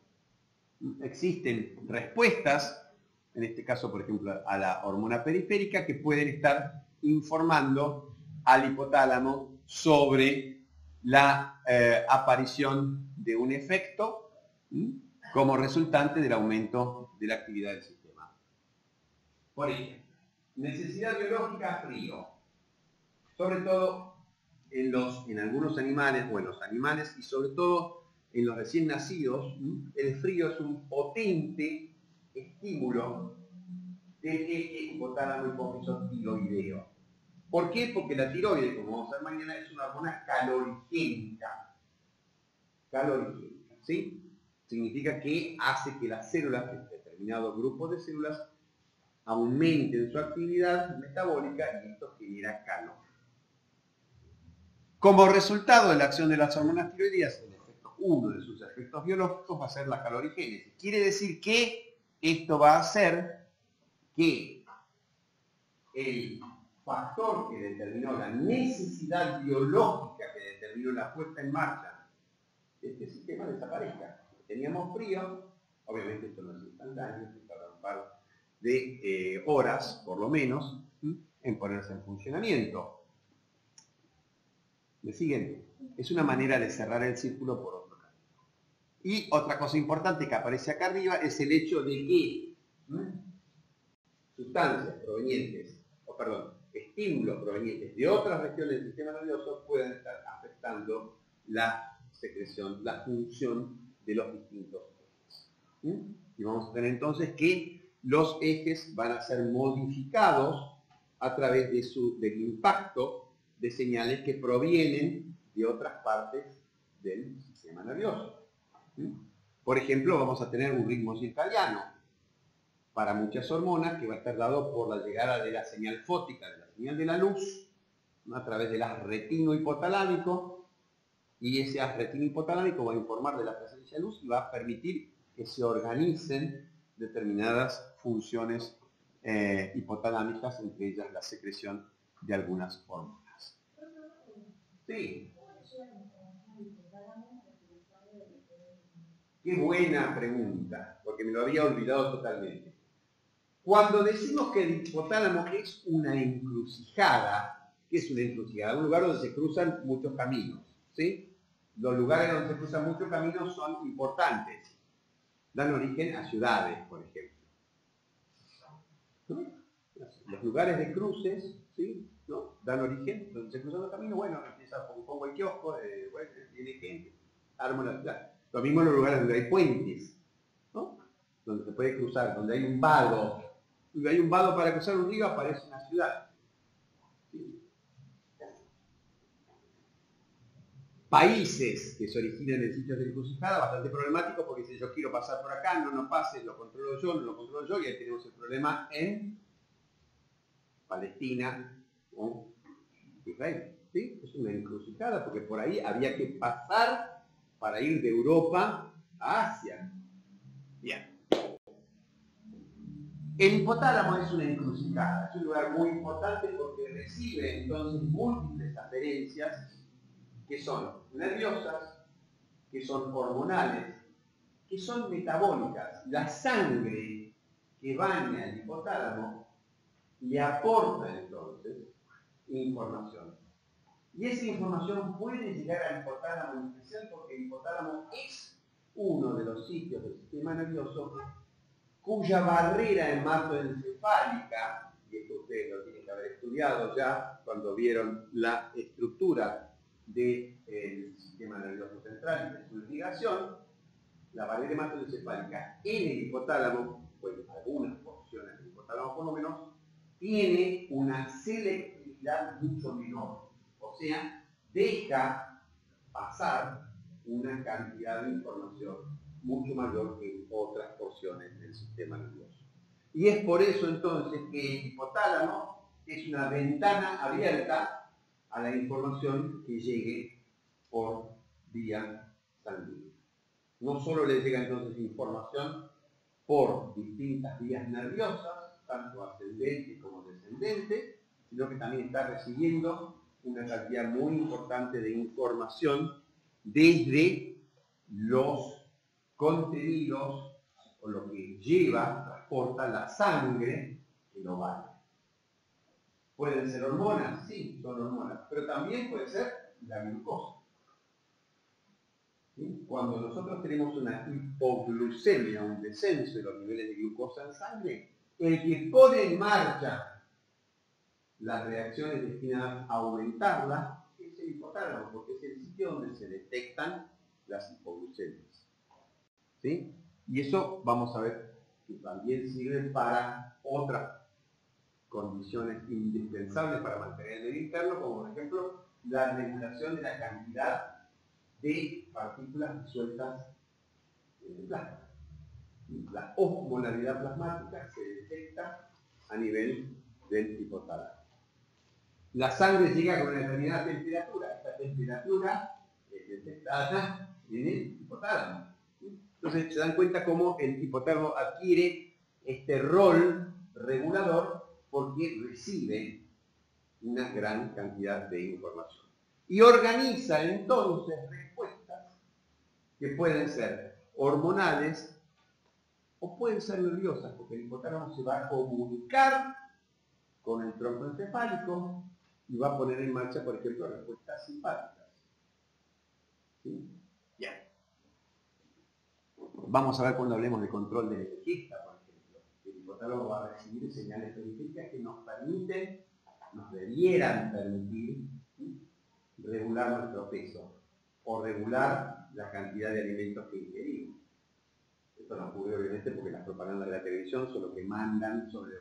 [SPEAKER 2] Existen respuestas, en este caso, por ejemplo, a la hormona periférica, que pueden estar informando al hipotálamo sobre la aparición de un efecto como resultante del aumento de la actividad del sistema. Por ejemplo, necesidad biológica, frío. Sobre todo en algunos animales, o en los animales, y sobre todo en los recién nacidos, el frío es un potente estímulo del eje hipotálamo hipófiso tiroideo. ¿Por qué? Porque la tiroides, como vamos a ver mañana, es una hormona calorigénica. Calorigénica, ¿sí? Significa que hace que las células, determinados grupos de células, aumenten su actividad metabólica y esto genera calor. Como resultado de la acción de las hormonas tiroideas, uno de sus efectos biológicos va a ser la calorigénesis. Quiere decir que esto va a hacer que el factor que determinó la necesidad biológica que determinó la puesta en marcha de este sistema desaparezca. Teníamos frío, obviamente esto no es instantáneo, tarda un par de horas, por lo menos, en ponerse en funcionamiento. ¿Me siguen? Es una manera de cerrar el círculo por otro lado. Y otra cosa importante que aparece acá arriba es el hecho de que sustancias provenientes, estímulos provenientes de otras regiones del sistema nervioso pueden estar afectando la secreción, la función de los distintos ejes. Y vamos a tener entonces que los ejes van a ser modificados a través del impacto de señales que provienen de otras partes del sistema nervioso. Por ejemplo, vamos a tener un ritmo circadiano para muchas hormonas que va a estar dado por la llegada de la señal fótica, de la señal de la luz, a través del haz retino hipotalámico, y ese haz retino hipotalámico va a informar de la presencia de luz y va a permitir que se organicen determinadas funciones hipotalámicas, entre ellas la secreción de algunas hormonas. Sí. Qué buena pregunta, porque me lo había olvidado totalmente. Cuando decimos que el hipotálamo es una encrucijada, ¿qué es una encrucijada? Un lugar donde se cruzan muchos caminos, ¿sí? Los lugares donde se cruzan muchos caminos son importantes. Dan origen a ciudades, por ejemplo. ¿No? Los lugares de cruces, ¿sí? ¿No? Dan origen, donde se cruzan los caminos, bueno, empieza, pongo el kiosco, bueno, viene gente, armo la ciudad. Lo mismo en los lugares donde hay puentes, ¿no? Donde se puede cruzar, donde hay un vado. Donde hay un vado para cruzar un río, aparece una ciudad. ¿Sí? Países que se originan en sitios de encrucijada, bastante problemático, porque si yo quiero pasar por acá, no pase, lo controlo yo, no lo controlo yo, y ahí tenemos el problema en Palestina o Israel. ¿Sí? Es una encrucijada, porque por ahí había que pasar para ir de Europa a Asia. Bien. El hipotálamo es una encrucijada, es un lugar muy importante porque recibe entonces múltiples aferencias que son nerviosas, que son hormonales, que son metabólicas. La sangre que baña el hipotálamo le aporta entonces información. Y esa información puede llegar al hipotálamo en especial porque el hipotálamo es uno de los sitios del sistema nervioso cuya barrera hematoencefálica, y esto ustedes lo tienen que haber estudiado ya cuando vieron la estructura del sistema nervioso central y de su irrigación, la barrera hematoencefálica en el hipotálamo, pues en algunas porciones del hipotálamo por lo menos, tiene una selectividad mucho menor. O sea, deja pasar una cantidad de información mucho mayor que en otras porciones del sistema nervioso. Y es por eso entonces que el hipotálamo es una ventana abierta a la información que llegue por vía sanguínea. No solo le llega entonces información por distintas vías nerviosas, tanto ascendente como descendente, sino que también está recibiendo una cantidad muy importante de información desde los contenidos o lo que lleva, transporta la sangre que lo baña. ¿Pueden ser hormonas? Sí, son hormonas, pero también puede ser la glucosa. ¿Sí? Cuando nosotros tenemos una hipoglucemia, un descenso de los niveles de glucosa en sangre, el que pone en marcha las reacciones destinadas a aumentarlas es el hipotálamo, porque es el sitio donde se detectan las hipoglucemias. ¿Sí? Y eso vamos a ver que también sirve para otras condiciones indispensables para mantener el medio interno, como por ejemplo la regulación de la cantidad de partículas disueltas en el plasma. La osmolaridad plasmática se detecta a nivel del hipotálamo. La sangre llega con una determinada temperatura. Esta temperatura es detectada en el hipotálamo. Entonces se dan cuenta cómo el hipotálamo adquiere este rol regulador porque recibe una gran cantidad de información. Y organiza entonces respuestas que pueden ser hormonales o pueden ser nerviosas, porque el hipotálamo se va a comunicar con el tronco encefálico y va a poner en marcha, por ejemplo, respuestas simpáticas. ¿Sí? Bien. Vamos a ver cuando hablemos de control de la ingesta, por ejemplo. El hipotálamo va a recibir señales periféricas que nos permiten, nos debieran permitir, ¿sí?, regular nuestro peso o regular la cantidad de alimentos que ingerimos. Esto no ocurre obviamente porque las propagandas de la televisión son lo que mandan sobre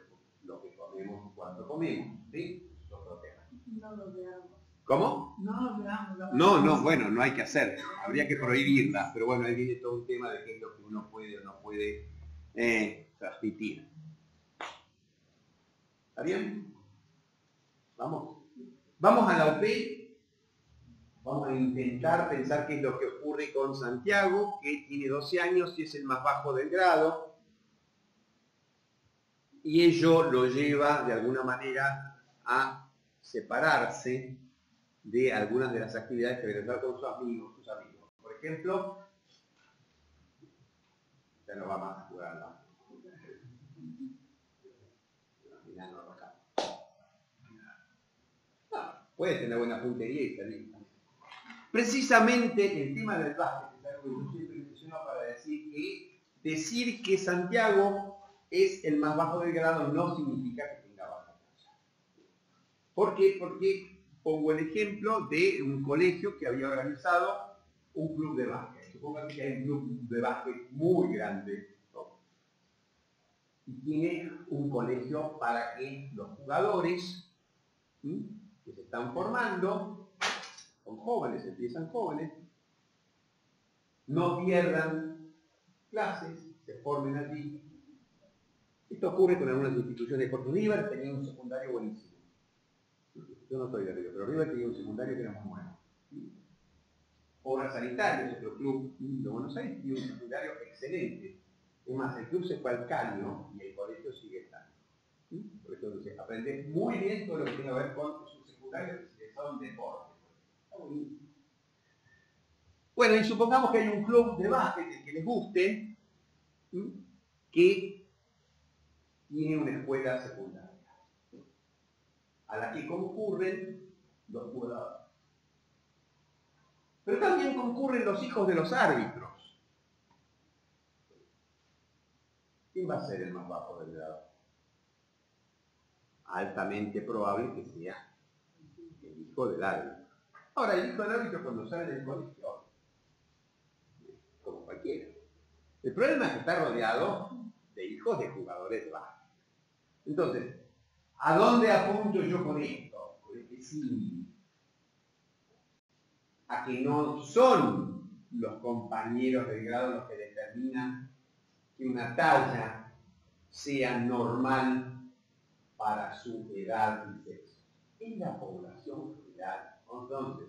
[SPEAKER 2] lo que comemos y cuánto comemos. ¿Sí? Es otro tema.
[SPEAKER 3] No lo veamos.
[SPEAKER 2] ¿Cómo?
[SPEAKER 3] No lo veamos.
[SPEAKER 2] No, bueno, no hay que hacer. Habría que prohibirlas, pero bueno, ahí viene todo un tema de qué es lo que uno puede o no puede transmitir. ¿Está bien? Vamos. Vamos a la OP. Vamos a intentar pensar qué es lo que ocurre con Santiago, que tiene 12 años y es el más bajo del grado. Y ello lo lleva de alguna manera a separarse de algunas de las actividades que realizar con sus amigos. Por ejemplo, ya no va más a jugar la puede tener buena puntería y salir. Precisamente el tema del básquet es algo que yo siempre menciono para decir que Santiago es el más bajo del grado no significa que tenga baja talla. ¿Por qué? Porque pongo el ejemplo de un colegio que había organizado un club de básquet. Supongan que hay un club de básquet muy grande, ¿no?, y tiene un colegio para que los jugadores, ¿sí?, que se están formando, son jóvenes, empiezan jóvenes, no pierdan clases, se formen allí. Esto ocurre con algunas instituciones, porque River tenía un secundario buenísimo. Yo no soy de River, pero River tenía un secundario que era muy bueno. Obras Sanitarias, otro club de Buenos Aires, tiene un secundario excelente. Es más, el club se fue al Caño y el colegio sigue estando. Por eso entonces, aprende muy bien todo lo que tiene que ver con su secundario, que son deportes. Bueno, y supongamos que hay un club de básquet que les guste, que tiene una escuela secundaria, a la que concurren los jugadores. Pero también concurren los hijos de los árbitros. ¿Quién va a ser el más bajo del grado? Altamente probable que sea el hijo del árbitro. Ahora, el hijo del árbitro cuando sale del colegio, como cualquiera. El problema es que está rodeado de hijos de jugadores de básquet. Entonces, ¿a dónde apunto yo con esto? Porque sí, a que no son los compañeros del grado los que determinan que una talla sea normal para su edad y sexo. Es la población general. Entonces,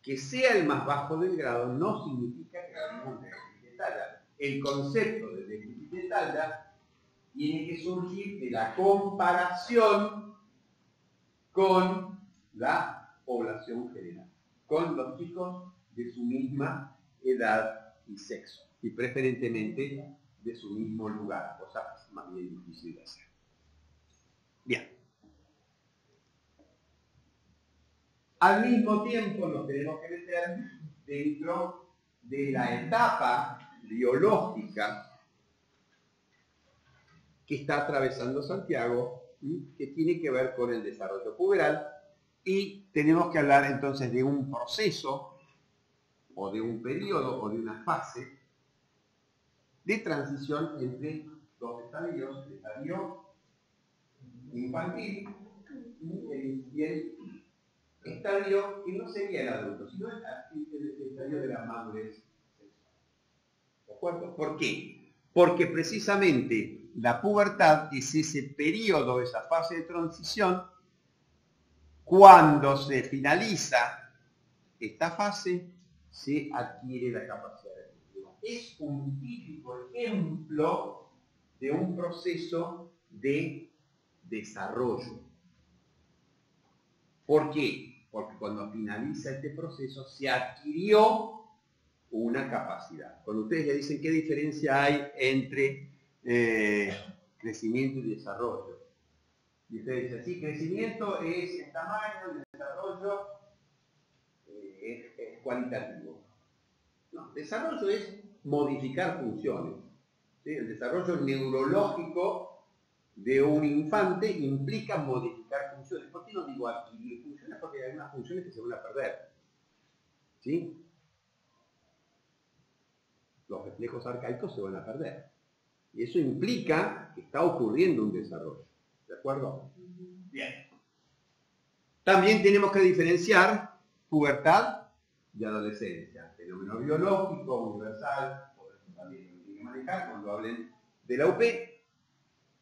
[SPEAKER 2] que sea el más bajo del grado no significa que hablemos de déficit de talla. El concepto de déficit de talla tiene que surgir de la comparación con la población general, con los chicos de su misma edad y sexo, y preferentemente de su mismo lugar, cosa más bien difícil de hacer. Bien. Al mismo tiempo nos tenemos que meter dentro de la etapa biológica que está atravesando Santiago, que tiene que ver con el desarrollo puberal, y tenemos que hablar entonces de un proceso, o de un periodo, o de una fase de transición entre dos estadios, el estadio infantil y el estadio que no sería el adulto, sino el estadio de la madurez sexual. ¿De acuerdo? ¿Por qué? Porque precisamente la pubertad es ese periodo, esa fase de transición. Cuando se finaliza esta fase, se adquiere la capacidad de cultivo. Es un típico ejemplo de un proceso de desarrollo. ¿Por qué? Porque cuando finaliza este proceso se adquirió una capacidad. Cuando ustedes le dicen qué diferencia hay entre crecimiento y desarrollo, y ustedes dicen, sí, crecimiento es el tamaño, el desarrollo es cualitativo. No, desarrollo es modificar funciones. ¿Sí? El desarrollo neurológico de un infante implica modificar funciones. ¿Por qué no digo adquirir funciones? Porque hay algunas funciones que se van a perder. ¿Sí? Los reflejos arcaicos se van a perder. Y eso implica que está ocurriendo un desarrollo. ¿De acuerdo? Bien. También tenemos que diferenciar pubertad y adolescencia. Fenómeno biológico, universal, por eso también lo tienen que manejar cuando hablen de la UP.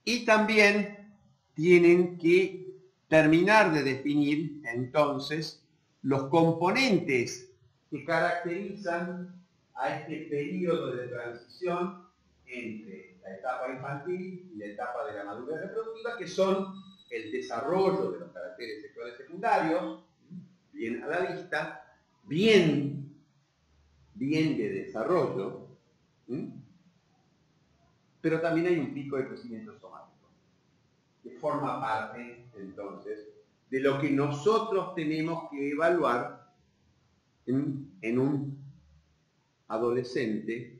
[SPEAKER 2] Y también tienen que terminar de definir entonces los componentes que caracterizan a este periodo de transición entre la etapa infantil y la etapa de la madurez reproductiva, que son el desarrollo de los caracteres sexuales secundarios, bien a la vista, bien de desarrollo, pero también hay un pico de crecimiento somático, que forma parte, entonces, de lo que nosotros tenemos que evaluar en un adolescente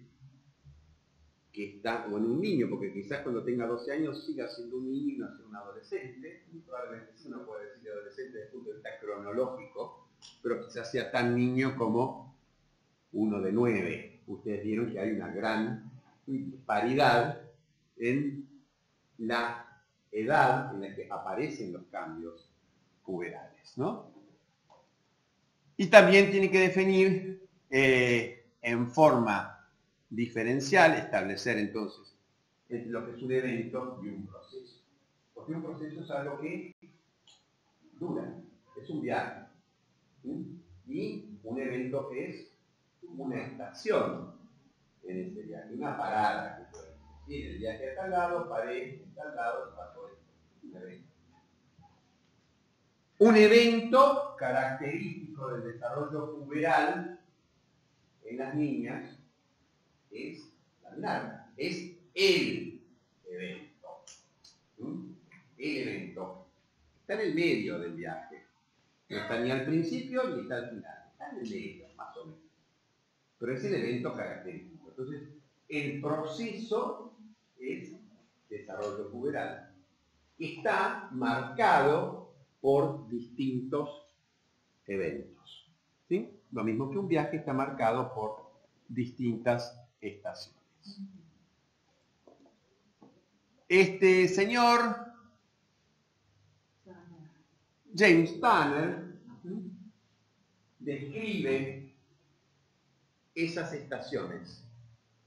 [SPEAKER 2] que está, o en un niño, porque quizás cuando tenga 12 años siga siendo un niño y no sea un adolescente, y probablemente sí uno puede decir adolescente desde el punto de vista cronológico, pero quizás sea tan niño como uno de 9. Ustedes vieron que hay una gran disparidad en la edad en la que aparecen los cambios puberales, ¿no? Y también tiene que definir en forma diferencial, establecer entonces entre lo que es un evento y un proceso. Porque un proceso es algo que dura, es un viaje. Y un evento es una estación en ese viaje, una parada que puede ser. ¿Sí? En el viaje a tal lado, paré, en tal lado, pasó esto. Un evento. Un evento característico del desarrollo puberal en las niñas es la mirada, es el evento. El evento. Está en el medio del viaje. No está ni al principio ni está al final. Está en el medio, más o menos. Pero es el evento característico. Entonces, el proceso es desarrollo puberal. Está marcado por distintos eventos. ¿Sí? Lo mismo que un viaje está marcado por distintas estaciones. Este señor, James Tanner, describe esas estaciones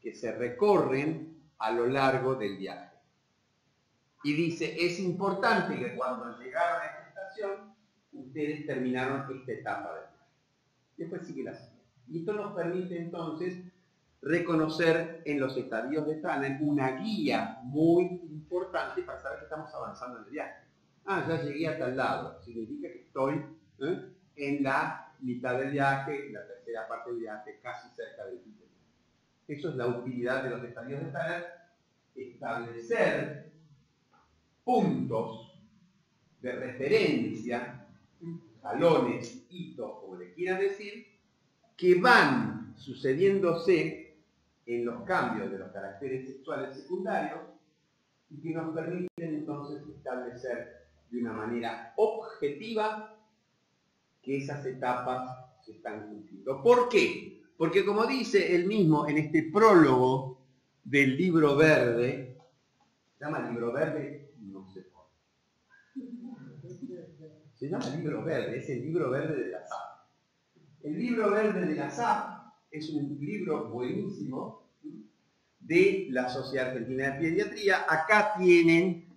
[SPEAKER 2] que se recorren a lo largo del viaje. Y dice, es importante que cuando llegaron a esta estación, ustedes terminaron esta etapa del viaje. Después sigue la siguiente. Y esto nos permite entonces reconocer en los estadios de Tanner una guía muy importante para saber que estamos avanzando en el viaje. Ah, ya llegué a tal lado. Significa que estoy en la mitad del viaje, en la tercera parte del viaje, casi cerca del fin del viaje. Eso es la utilidad de los estadios de Tanner, establecer puntos de referencia, salones, hitos, como le quieran decir, que van sucediéndose en los cambios de los caracteres sexuales secundarios y que nos permiten entonces establecer de una manera objetiva que esas etapas se están cumpliendo. ¿Por qué? Porque como dice él mismo en este prólogo del libro verde, se llama libro verde, no sé por qué. Se llama libro verde, es el libro verde de la SAP. El libro verde de la SAP es un libro buenísimo de la Sociedad Argentina de Pediatría. Acá tienen,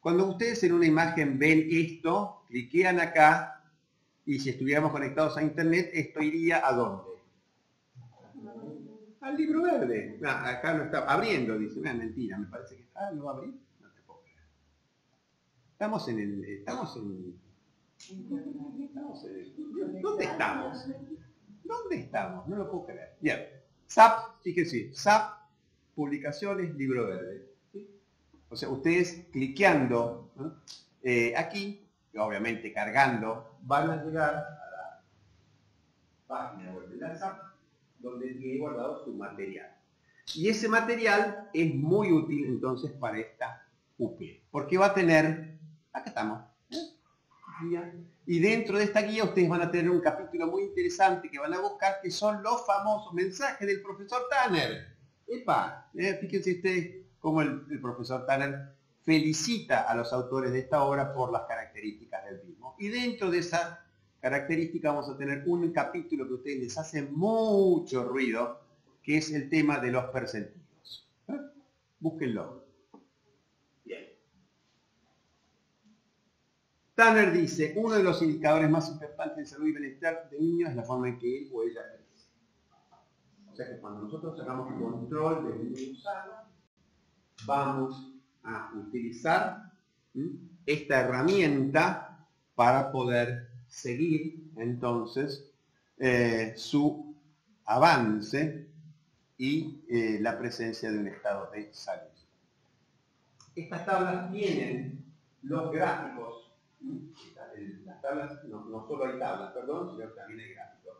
[SPEAKER 2] cuando ustedes en una imagen ven esto, cliquean acá y si estuviéramos conectados a internet, esto iría ¿a dónde? Al libro verde. No, acá no está abriendo, dice. Una mentira, me parece que está. ¿Lo va a abrir? No te puedo creer. Estamos en el... ¿Dónde estamos? ¿Dónde estamos? No lo puedo creer. Bien. SAP, fíjense, SAP, publicaciones, libro verde. ¿Sí? O sea, ustedes cliqueando, ¿no? Aquí, obviamente cargando, van a llegar a la página web de la SAP, donde tiene guardado su material. Y ese material es muy útil entonces para esta UP, porque va a tener, acá estamos, guía, y dentro de esta guía ustedes van a tener un capítulo muy interesante que van a buscar, que son los famosos mensajes del profesor Tanner. ¡Epa! Fíjense ustedes cómo el profesor Tanner felicita a los autores de esta obra por las características del mismo. Y dentro de esa característica vamos a tener un capítulo que a ustedes les hace mucho ruido, que es el tema de los percentilos. Búsquenlo. Bien. Tanner dice, uno de los indicadores más importantes de salud y bienestar de niños es la forma en que él o ella crece. O sea que cuando nosotros hagamos control del niño sano, vamos a utilizar esta herramienta para poder seguir entonces su avance y la presencia de un estado de salud. Estas tablas tienen los gráficos. Las tablas, no solo hay tablas, perdón, sino que también hay gráficos.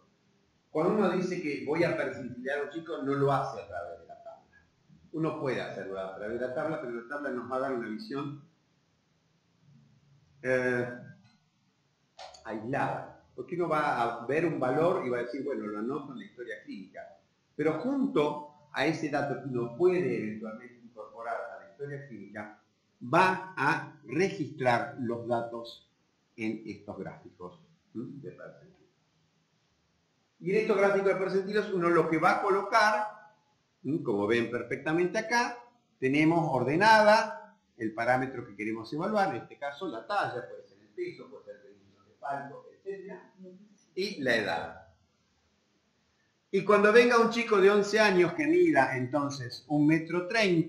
[SPEAKER 2] Cuando uno dice que voy a percentilar a un chico, no lo hace a través de la tabla. Uno puede hacerlo a través de la tabla, pero la tabla nos va a dar una visión aislada. Porque uno va a ver un valor y va a decir, bueno, lo anoto en la historia clínica. Pero junto a ese dato que uno puede eventualmente incorporar a la historia clínica, va a registrar los datos en estos gráficos de percentilos. Y en estos gráficos de percentilos uno lo que va a colocar, como ven perfectamente acá, tenemos ordenada el parámetro que queremos evaluar, en este caso la talla, puede ser el peso, puede ser el peso de palco, etc. Y la edad. Y cuando venga un chico de 11 años que mida entonces 1,30 m,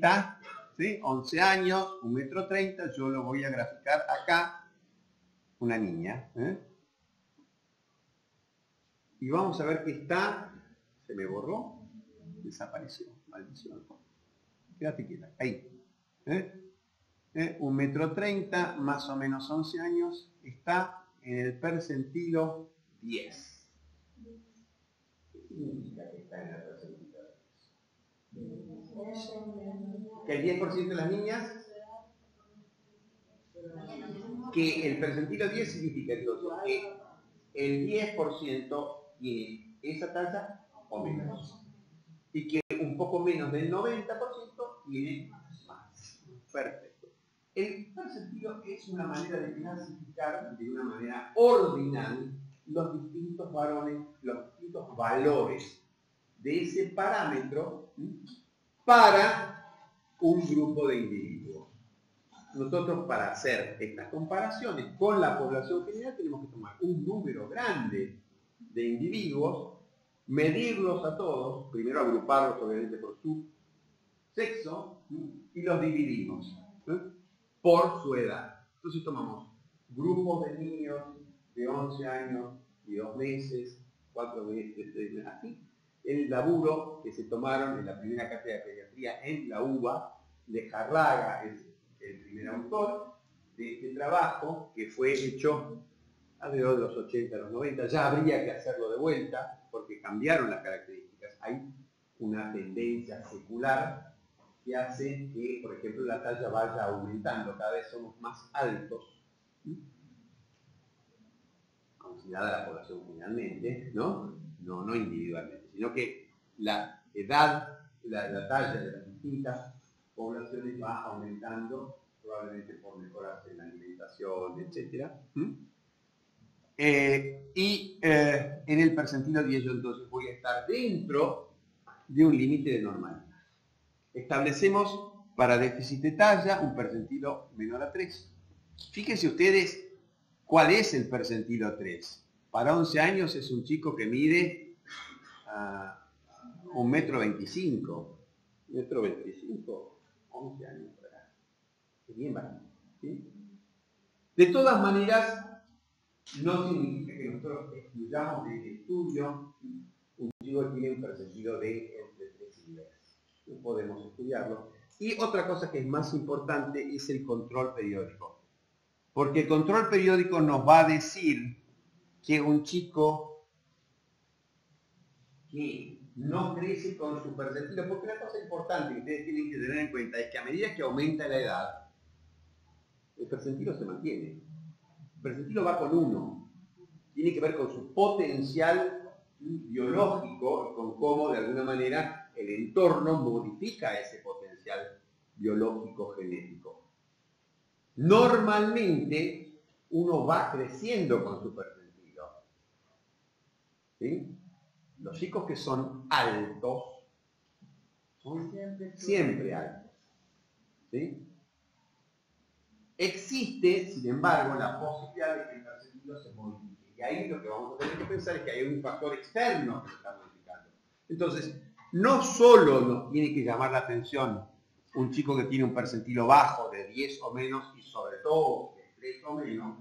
[SPEAKER 2] ¿sí? 11 años, 1,30 m, yo lo voy a graficar acá, una niña. Y vamos a ver que está, se me borró, desapareció, maldición. Quédate quieta, ahí. 1,30 m, más o menos 11 años, está en el percentilo 10. ¿Qué significa que está en el percentilo 10? Que el 10% de las niñas, que el percentilo 10 significa entonces que el 10% tiene esa talla o menos. Y que un poco menos del 90% tiene más. Perfecto. El percentilo es una manera de clasificar de una manera ordinal los distintos valores de ese parámetro para un grupo de individuos. Nosotros, para hacer estas comparaciones con la población general, tenemos que tomar un número grande de individuos, medirlos a todos, primero agruparlos obviamente por su sexo, y los dividimos por su edad. Entonces tomamos grupos de niños de 11 años y 2 meses, 4 meses, así. El laburo que se tomaron en la primera cátedra de pediatría en la UBA, de Jarraga, es el primer autor de este trabajo, que fue hecho alrededor de los 80, los 90, ya habría que hacerlo de vuelta, porque cambiaron las características. Hay una tendencia secular que hace que, por ejemplo, la talla vaya aumentando, cada vez somos más altos, considerada la población generalmente, ¿no? No individualmente, sino que la edad, la talla de las distintas poblaciones va aumentando, probablemente por mejoras en la alimentación, etc. En el percentilo 10 yo entonces voy a estar dentro de un límite de normalidad. Establecemos para déficit de talla un percentilo menor a 3. Fíjense ustedes cuál es el percentilo 3. Para 11 años es un chico que mide 1,25 m. 1,25 m, 11 años por acá. Es bien barato, ¿sí? De todas maneras, no significa que nosotros excluyamos del estudio un chico que tiene un percentilo de entre 3 y 10. No podemos estudiarlo. Y otra cosa que es más importante es el control periódico. Porque el control periódico nos va a decir que un chico que no crece con su percentilo, porque una cosa importante que ustedes tienen que tener en cuenta es que a medida que aumenta la edad, el percentilo se mantiene. El percentilo va con 1. Tiene que ver con su potencial biológico y con cómo de alguna manera el entorno modifica ese potencial biológico genético. Normalmente uno va creciendo con su percentilo. ¿Sí? Los chicos que son altos son siempre altos. ¿Sí? Existe, sin embargo, la posibilidad de que el percentilo se modifique. Y ahí lo que vamos a tener que pensar es que hay un factor externo que lo está modificando. Entonces, no solo nos tiene que llamar la atención un chico que tiene un percentilo bajo de 10 o menos y sobre todo de 3 o menos,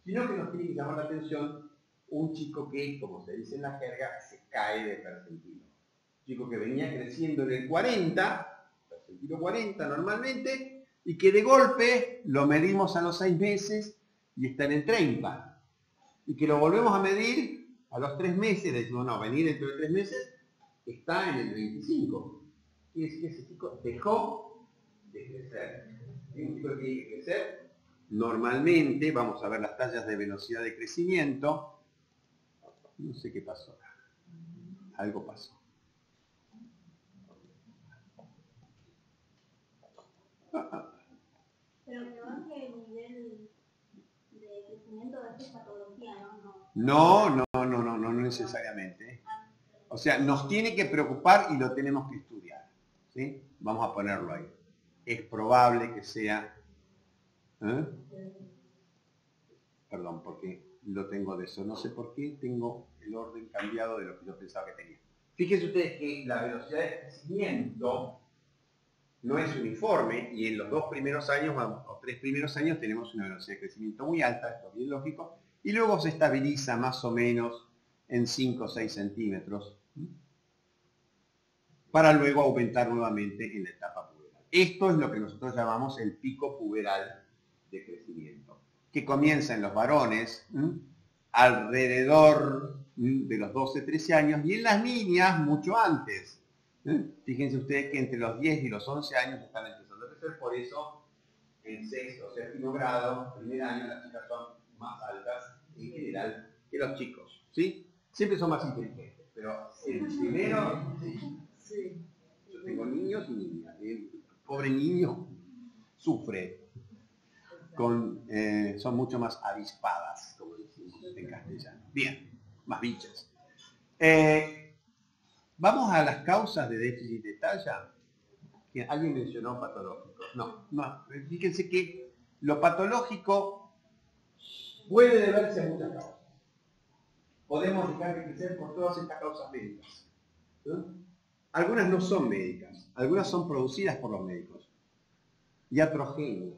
[SPEAKER 2] sino que nos tiene que llamar la atención un chico que, como se dice en la jerga, se cae de percentilo. Un chico que venía creciendo en el 40, percentilo 40 normalmente, y que de golpe lo medimos a los 6 meses y está en el 30. Y que lo volvemos a medir a los 3 meses, decimos, no, venir dentro de 3 meses, está en el 25. Quiere decir que ese chico dejó de crecer. Un chico que tiene que crecer, normalmente, vamos a ver las tallas de velocidad de crecimiento. No sé qué pasó. Algo pasó.
[SPEAKER 3] Pero creo que el nivel de crecimiento de esta patología,
[SPEAKER 2] No necesariamente. O sea, nos tiene que preocupar y lo tenemos que estudiar. ¿Sí? Vamos a ponerlo ahí. Es probable que sea... Perdón, porque lo tengo de eso. No sé por qué tengo el orden cambiado de lo que yo pensaba que tenía. Fíjense ustedes que la velocidad de crecimiento no es uniforme y en los 2 primeros años o 3 primeros años tenemos una velocidad de crecimiento muy alta, esto es bien lógico, y luego se estabiliza más o menos en 5 o 6 centímetros para luego aumentar nuevamente en la etapa puberal. Esto es lo que nosotros llamamos el pico puberal de crecimiento, que comienza en los varones alrededor de los 12-13 años y en las niñas mucho antes. Fíjense ustedes que entre los 10 y los 11 años están empezando a crecer, por eso en sexto o séptimo grado, primer año, las chicas son más altas en general que los chicos, ¿sí? Siempre son más inteligentes, pero el primero, sí. Yo tengo niños y niñas, el pobre niño sufre, son mucho más avispadas, como decimos en castellano. Bien, más bichas. Vamos a las causas de déficit de talla. ¿Alguien mencionó patológico? No. Fíjense que lo patológico puede deberse a muchas causas. Podemos dejar de crecer por todas estas causas médicas. ¿No? Algunas no son médicas, algunas son producidas por los médicos. Iatrogenia,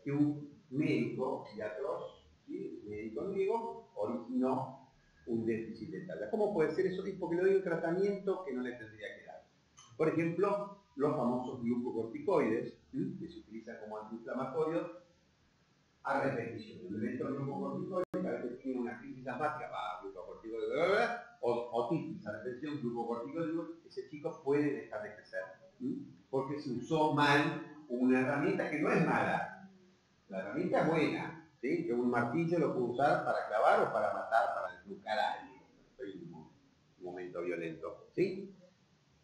[SPEAKER 2] que un médico, iatros, ¿sí? Médico griego, originó un déficit de talla. ¿Cómo puede ser eso? Es porque le doy un tratamiento que no le tendría que dar. Por ejemplo, los famosos glucocorticoides, que se utilizan como antiinflamatorios, a repetición. El elemento glucocorticoide, que a veces tiene una crisis asmática, va a glucocorticoide, o titis, a repetición, glucocorticoide, ese chico puede dejar de crecer. porque se usó mal una herramienta que no es mala. La herramienta es buena, ¿sí? Que un martillo lo puedo usar para clavar o para matar, para desnucar a alguien. Estoy en un momento violento, ¿sí?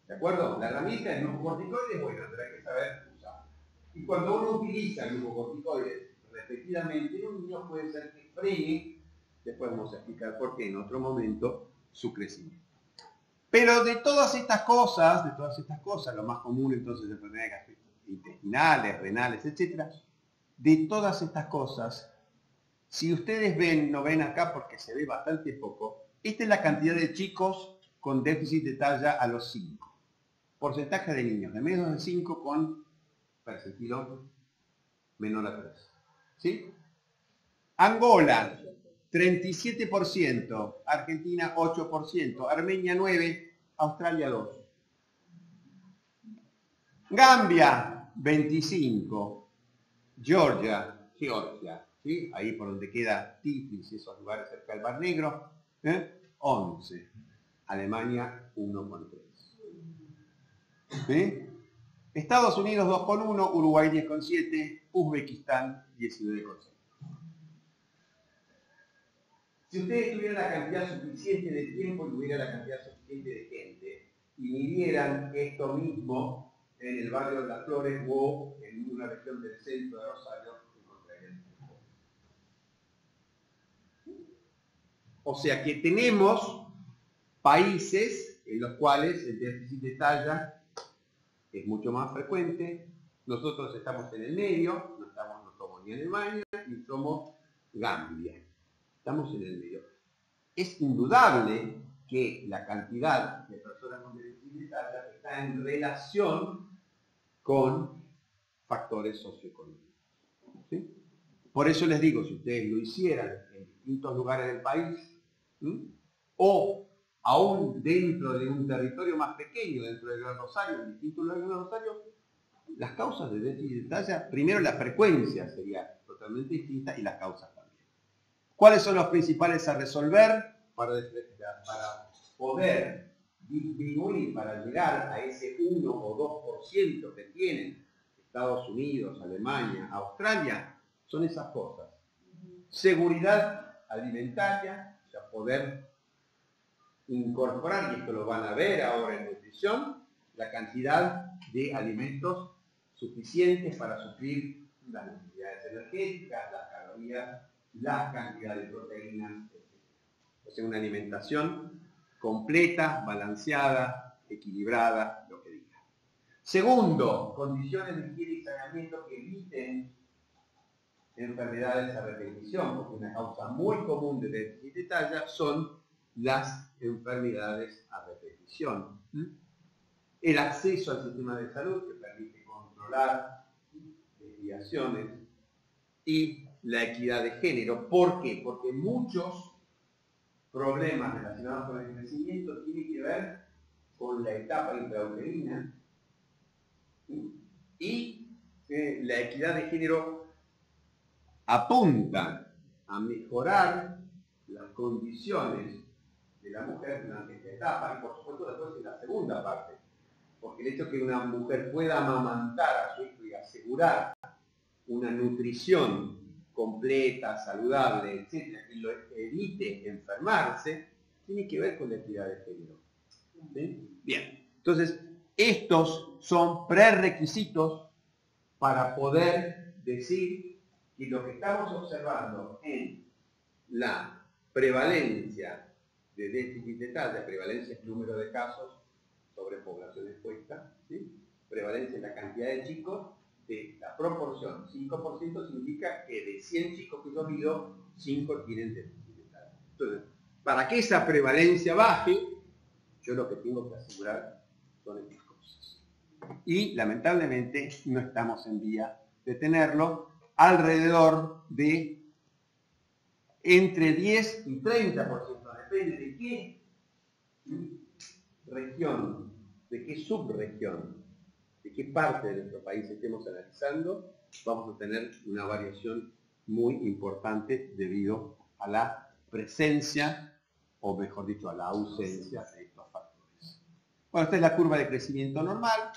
[SPEAKER 2] ¿De acuerdo? La herramienta del glucocorticoide es buena, pero hay que saber usarla. Y cuando uno utiliza el glucocorticoide repetidamente en un niño puede ser que frene, después vamos a explicar por qué en otro momento, su crecimiento. Pero de todas estas cosas, lo más común entonces de enfermedades intestinales, renales, etc., de todas estas cosas, si ustedes ven, no ven acá porque se ve bastante poco, esta es la cantidad de chicos con déficit de talla a los 5. Porcentaje de niños de menos de 5 con percentilo menor a 3. ¿Sí? Angola, 37%, Argentina 8%, Armenia 9%, Australia 2%. Gambia, 25%, Georgia, ¿sí? Ahí por donde queda Tiflis, esos lugares cerca del Mar Negro, 11%. Alemania 1,3%. ¿Sí? Estados Unidos 2,1%, Uruguay 10,7%, Uzbekistán 19,6%. Si ustedes tuvieran la cantidad suficiente de tiempo y hubiera la cantidad suficiente de gente y midieran esto mismo en el barrio de Las Flores o en una región del centro de Rosario, encontrarían. O sea que tenemos países en los cuales el déficit de talla es mucho más frecuente. Nosotros estamos en el medio, no somos ni Alemania ni somos Gambia. Estamos en el medio. Es indudable que la cantidad de personas con déficit de talla está en relación con factores socioeconómicos. ¿Sí? Por eso les digo, si ustedes lo hicieran en distintos lugares del país, o aún dentro de un territorio más pequeño, dentro del Gran Rosario, en distintos lugares del Gran Rosario, las causas de déficit de talla, primero la frecuencia sería totalmente distinta y las causas también. ¿Cuáles son los principales a resolver para poder disminuir, para llegar a ese 1 o 2% que tienen Estados Unidos, Alemania, Australia? Son esas cosas. Seguridad alimentaria, o sea, poder incorporar, y esto lo van a ver ahora en nutrición, la cantidad de alimentos suficientes para suplir las necesidades energéticas, las calorías, la cantidad de proteínas, etc. O sea, una alimentación completa, balanceada, equilibrada, lo que diga. Segundo, condiciones de higiene y saneamiento que eviten enfermedades a repetición, porque una causa muy común de déficit de talla son las enfermedades a repetición. El acceso al sistema de salud que permite controlar desviaciones y la equidad de género. ¿Por qué? Porque muchos problemas relacionados con el crecimiento tienen que ver con la etapa intrauterina y la equidad de género apunta a mejorar las condiciones de la mujer durante esta etapa y por supuesto después en la segunda parte, porque el hecho de que una mujer pueda amamantar a su hijo y asegurar una nutrición completa, saludable, etcétera, que lo evite enfermarse, tiene que ver con la equidad de género. ¿Sí? Bien, entonces estos son prerequisitos para poder decir que lo que estamos observando en la prevalencia de déficit de talla, prevalencia es número de casos sobre población expuesta, ¿sí? Prevalencia en la cantidad de chicos, de la proporción, 5% significa que de 100 chicos que yo mido, 5 tienen déficit de talla. Entonces, para que esa prevalencia baje, yo lo que tengo que asegurar son estas cosas. Y lamentablemente no estamos en vía de tenerlo, alrededor de entre 10 y 30%, depende de qué región, de qué subregión, de qué parte de nuestro país estemos analizando, vamos a tener una variación muy importante debido a la presencia, o mejor dicho, a la ausencia de estos factores. Bueno, esta es la curva de crecimiento normal.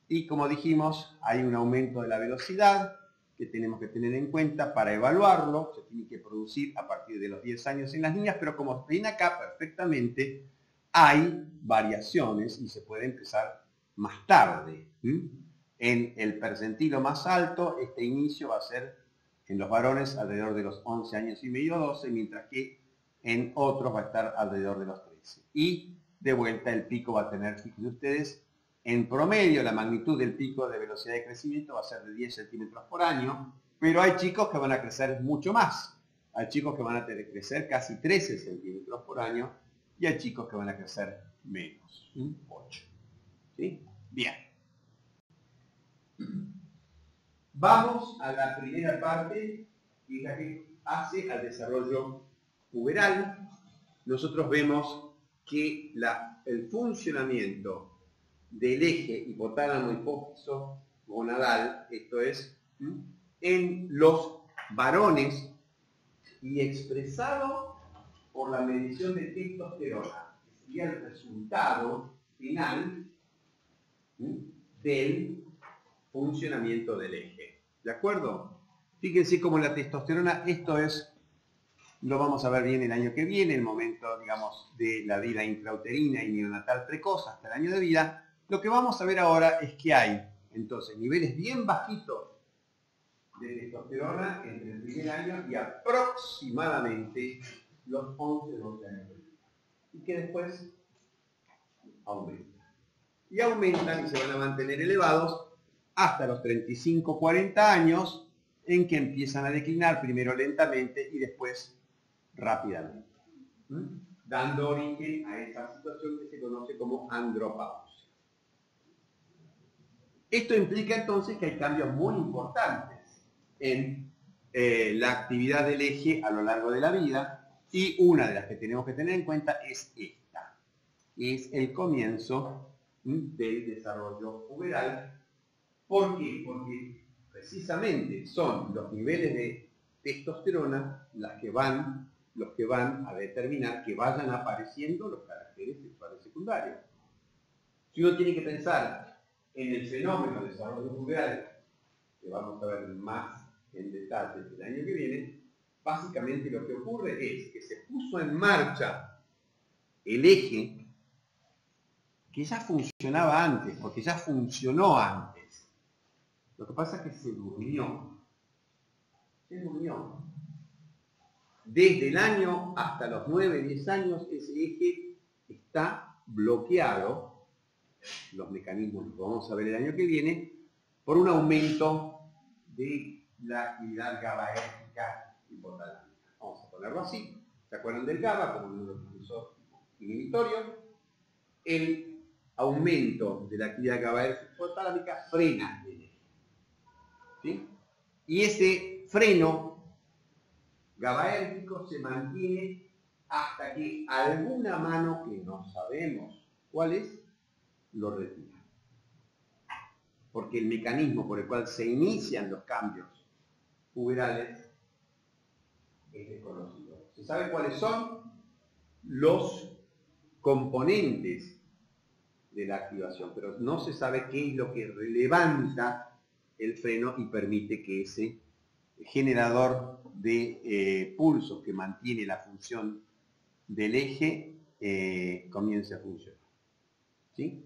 [SPEAKER 2] Y como dijimos, hay un aumento de la velocidad que tenemos que tener en cuenta para evaluarlo. Se tiene que producir a partir de los 10 años en las niñas, pero como ven acá perfectamente, hay variaciones y se puede empezar más tarde. En el percentilo más alto, este inicio va a ser en los varones alrededor de los 11 años y medio, 12, mientras que en otros va a estar alrededor de los 13. Y de vuelta el pico va a tener, fíjense ustedes, en promedio la magnitud del pico de velocidad de crecimiento va a ser de 10 centímetros por año, pero hay chicos que van a crecer mucho más. Hay chicos que van a tener que crecer casi 13 centímetros por año y hay chicos que van a crecer menos, 8. ¿Sí? Bien. Vamos a la primera parte, que es la que hace al desarrollo puberal. Nosotros vemos que el funcionamiento del eje hipotálamo hipófiso gonadal, esto es, en los varones y expresado por la medición de testosterona, que sería el resultado final del funcionamiento del eje. ¿De acuerdo? Fíjense cómo la testosterona, esto es, lo vamos a ver bien el año que viene, el momento, digamos, de la vida intrauterina y neonatal precoz hasta el año de vida. Lo que vamos a ver ahora es que hay, entonces, niveles bien bajitos de testosterona entre el primer año y aproximadamente los 11, 12 años de vida. Y que después aumentan. Y aumentan y se van a mantener elevados hasta los 35, 40 años, en que empiezan a declinar, primero lentamente y después rápidamente, dando origen a esa situación que se conoce como andropausia. Esto implica entonces que hay cambios muy importantes en la actividad del eje a lo largo de la vida, y una de las que tenemos que tener en cuenta es esta, es el comienzo del desarrollo puberal. ¿Por qué? Porque precisamente son los niveles de testosterona los que van a determinar que vayan apareciendo los caracteres sexuales secundarios. Si uno tiene que pensar en el fenómeno de desarrollo puberal, que vamos a ver más en detalle el año que viene, básicamente lo que ocurre es que se puso en marcha el eje que ya funcionaba antes, porque ya funcionó antes. Lo que pasa es que se durmió. Se durmió. Desde el año hasta los 9, 10 años, ese eje está bloqueado, los mecanismos los vamos a ver el año que viene, por un aumento de la actividad GABAérgica hipotalámica. Vamos a ponerlo así. ¿Se acuerdan del GABA como un neurotransmisor inhibitorio? El aumento de la actividad GABAérgica hipotalámica frena el eje. ¿Sí? Y ese freno GABAérgico se mantiene hasta que alguna mano, que no sabemos cuál es, lo retira. Porque el mecanismo por el cual se inician los cambios puberales es desconocido. Se sabe cuáles son los componentes de la activación, pero no se sabe qué es lo que levanta el freno y permite que ese generador de pulsos que mantiene la función del eje comience a funcionar. ¿Sí?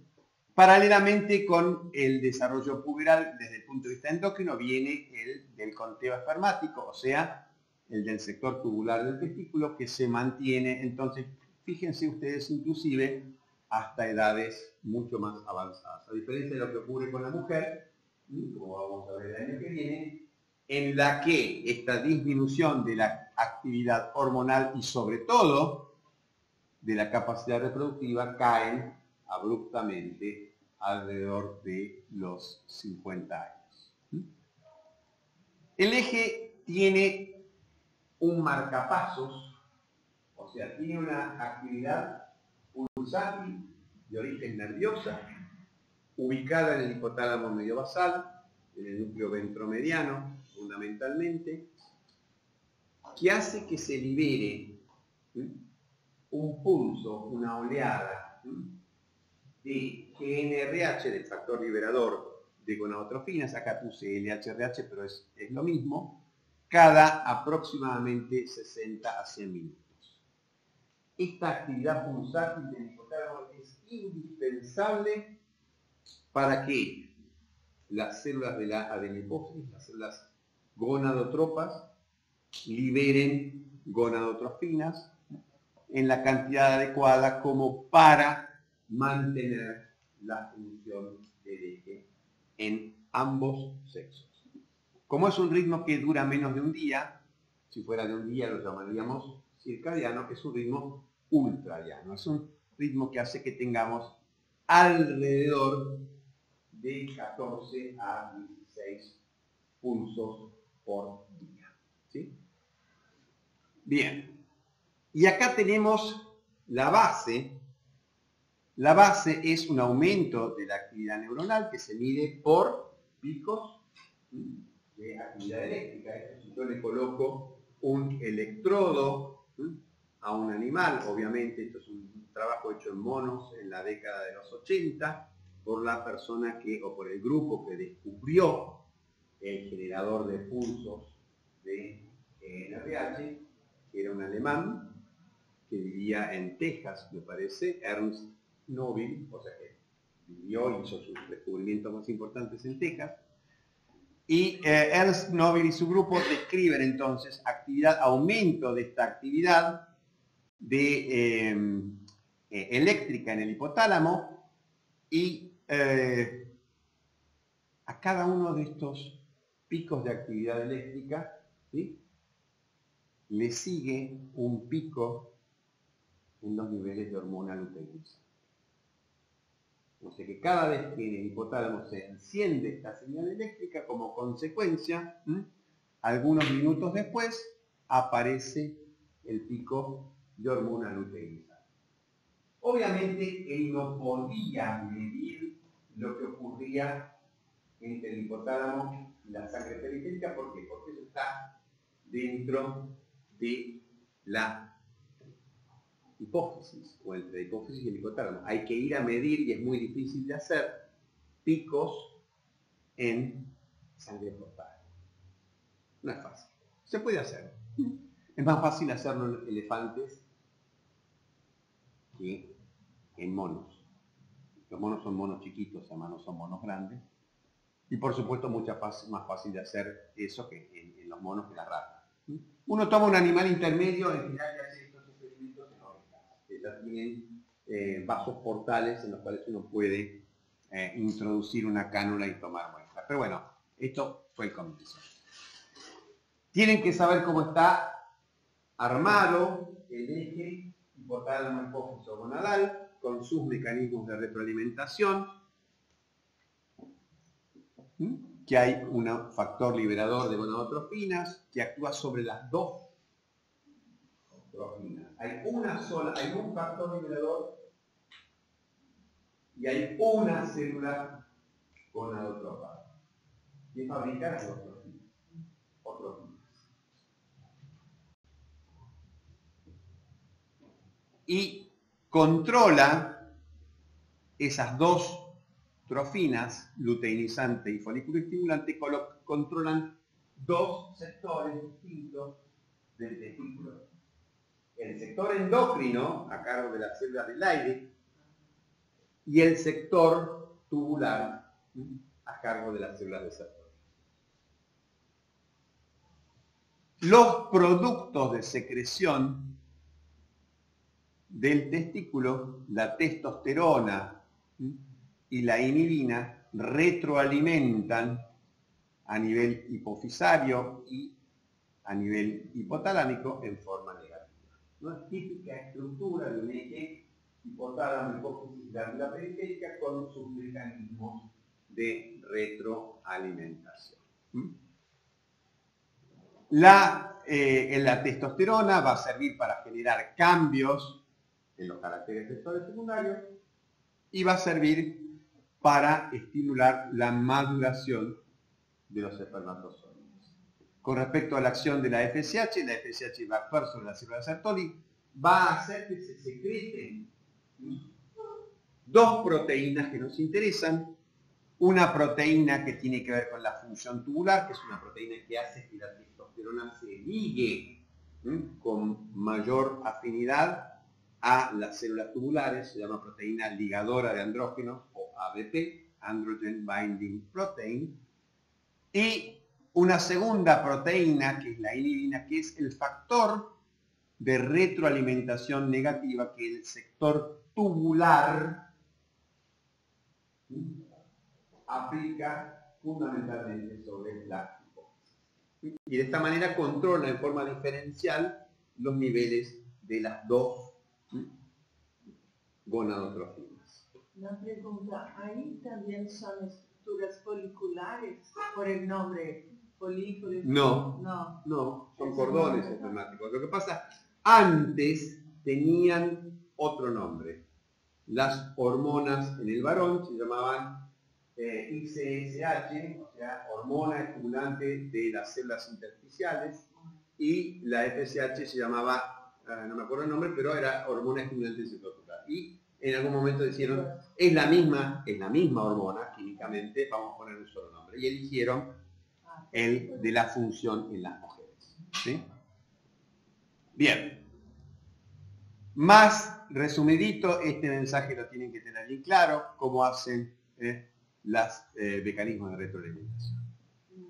[SPEAKER 2] Paralelamente con el desarrollo puberal, desde el punto de vista endocrino, viene el del conteo espermático, o sea, el del sector tubular del testículo, que se mantiene, entonces, fíjense ustedes, inclusive, hasta edades mucho más avanzadas. A diferencia de lo que ocurre con la mujer, como vamos a ver el año que viene, en la que esta disminución de la actividad hormonal y sobre todo de la capacidad reproductiva caen abruptamente alrededor de los 50 años. El eje tiene un marcapasos, o sea, tiene una actividad pulsátil de origen nerviosa, ubicada en el hipotálamo medio basal, en el núcleo ventromediano, fundamentalmente, que hace que se libere un pulso, una oleada de GnRH, del factor liberador de gonadotrofinas, acá puse LHRH, pero es lo mismo, cada aproximadamente 60 a 100 minutos. Esta actividad pulsátil del hipotálamo es indispensable para que las células de la adenopófisis, las células gonadotropas, liberen gonadotrofinas en la cantidad adecuada como para mantener la función del eje en ambos sexos. Como es un ritmo que dura menos de un día, si fuera de un día lo llamaríamos circadiano, es un ritmo ultradiano, es un ritmo que hace que tengamos alrededor de 14 a 16 pulsos por día. ¿Sí? Bien. Y acá tenemos la base. La base es un aumento de la actividad neuronal que se mide por picos de actividad eléctrica. Si yo le coloco un electrodo a un animal, obviamente esto es un trabajo hecho en monos en la década de los 80, por la persona que, o por el grupo que descubrió el generador de pulsos de NRH, que era un alemán que vivía en Texas, me parece, Ernst Nobel, o sea que vivió y hizo sus descubrimientos más importantes en Texas. Y Ernst Nobel y su grupo describen entonces aumento de esta actividad eléctrica en el hipotálamo, y a cada uno de estos picos de actividad eléctrica, ¿sí?, le sigue un pico en los niveles de hormona luteinizante. O sea que cada vez que en el hipotálamo se enciende esta señal eléctrica, como consecuencia, algunos minutos después aparece el pico de hormona luteinizante. Obviamente él no podía medir lo que ocurría entre el hipotálamo y la sangre periférica. ¿Por qué? Porque eso está dentro de la hipófisis, o entre la hipófisis y el hipotálamo. Hay que ir a medir, y es muy difícil de hacer, picos en sangre portal. No es fácil. Se puede hacer. Es más fácil hacerlo en elefantes que en monos. Los monos son monos chiquitos, además no son monos grandes. Y por supuesto mucho más fácil de hacer eso que en los monos que las ratas. Uno toma un animal intermedio, en general que hace estos experimentos en ovejas, que ya tienen vasos portales en los cuales uno puede introducir una cánula y tomar muestras. Pero bueno, esto fue el comienzo. Tienen que saber cómo está armado el eje hipotálamo hipófisis gonadal con sus mecanismos de retroalimentación, que hay un factor liberador de gonadotrofinas que actúa sobre las dos trofinas. Hay un factor liberador y hay una célula gonadotropa que fabrica las dos trofinas o trofinas. Y controla esas dos trofinas, luteinizante y folículo estimulante, controlan dos sectores distintos del testículo. El sector endocrino, a cargo de las células del aire, y el sector tubular, a cargo de las células receptoras. Los productos de secreción del testículo, la testosterona y la inhibina, retroalimentan a nivel hipofisario y a nivel hipotalámico en forma negativa. No es típica estructura de un eje hipotálamo, hipófisis, glándula periférica con sus mecanismos de retroalimentación. La testosterona va a servir para generar cambios en los caracteres sexuales secundarios y va a servir para estimular la maduración de los espermatozoides. Con respecto a la acción de la FSH va a actuar sobre la célula de Sertoli, va a hacer que se secreten dos proteínas que nos interesan. Una proteína que tiene que ver con la función tubular, que es una proteína que hace que la testosterona se ligue con mayor afinidad a las células tubulares, se llama proteína ligadora de andrógenos o ABP, Androgen Binding Protein. Y una segunda proteína, que es la inhibina, que es el factor de retroalimentación negativa que el sector tubular aplica fundamentalmente sobre la hipófisis. Y de esta manera controla en forma diferencial los niveles de las dos gonadotrofinas.
[SPEAKER 4] Una pregunta, ahí también son estructuras foliculares por el nombre folículos.
[SPEAKER 2] No, son cordones espermáticos. Lo que pasa, antes tenían otro nombre. Las hormonas en el varón se llamaban ICSH, o sea, hormona estimulante de las células intersticiales, y la FSH se llamaba, no me acuerdo el nombre, pero era hormona estimulante del sector tubular. Y en algún momento dijeron, es la misma hormona, químicamente, vamos a poner un solo nombre. Y eligieron el de la función en las mujeres. ¿Sí? Bien. Más resumidito, este mensaje lo tienen que tener bien claro, cómo hacen los mecanismos de retroalimentación.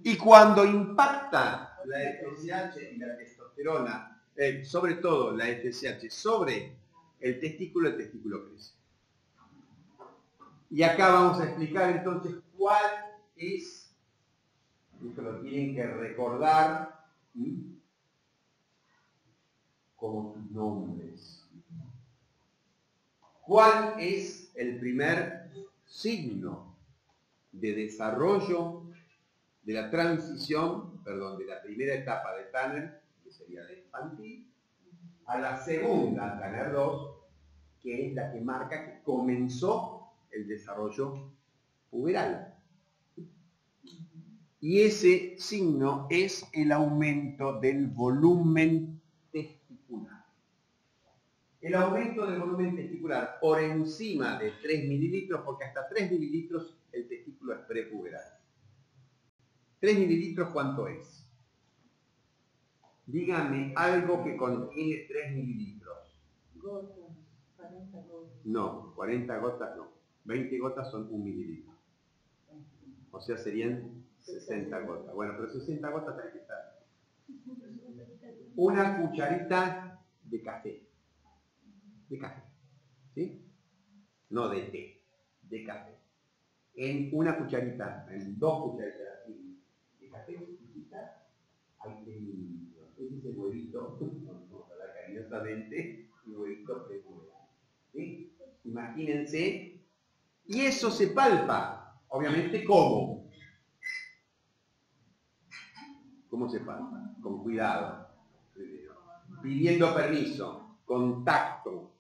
[SPEAKER 2] Y cuando impacta la FSH y la testosterona, sobre todo la FSH, sobre el testículo crece. Y acá vamos a explicar entonces cuál es, esto lo tienen que recordar como sus nombres. ¿Cuál es el primer signo de desarrollo de la transición, de la primera etapa de Tanner, que sería la infantil, a la segunda, Tanner 2, que es la que marca que comenzó el desarrollo puberal? Y ese signo es el aumento del volumen testicular. El aumento del volumen testicular por encima de 3 mililitros, porque hasta 3 mililitros el testículo es prepuberal. 3 mililitros, ¿cuánto es? Díganme algo que contiene 3 mililitros.
[SPEAKER 4] Gotas, 40 gotas.
[SPEAKER 2] No, 40 gotas no. 20 gotas son 1 mililitro. O sea, serían 60 gotas. Bueno, pero 60 gotas hay que estar. Una cucharita de café. De café. ¿Sí? No de té. De café. En una cucharita, en 2 cucharitas de café chiquita, hay 3 mililitros. Ese es el huevito, vamos a hablar cariñosamente, el huevito prepuberal. ¿Sí? Imagínense. Y eso se palpa. Obviamente, ¿cómo? ¿Cómo se palpa? Con cuidado. Pidiendo permiso. Contacto.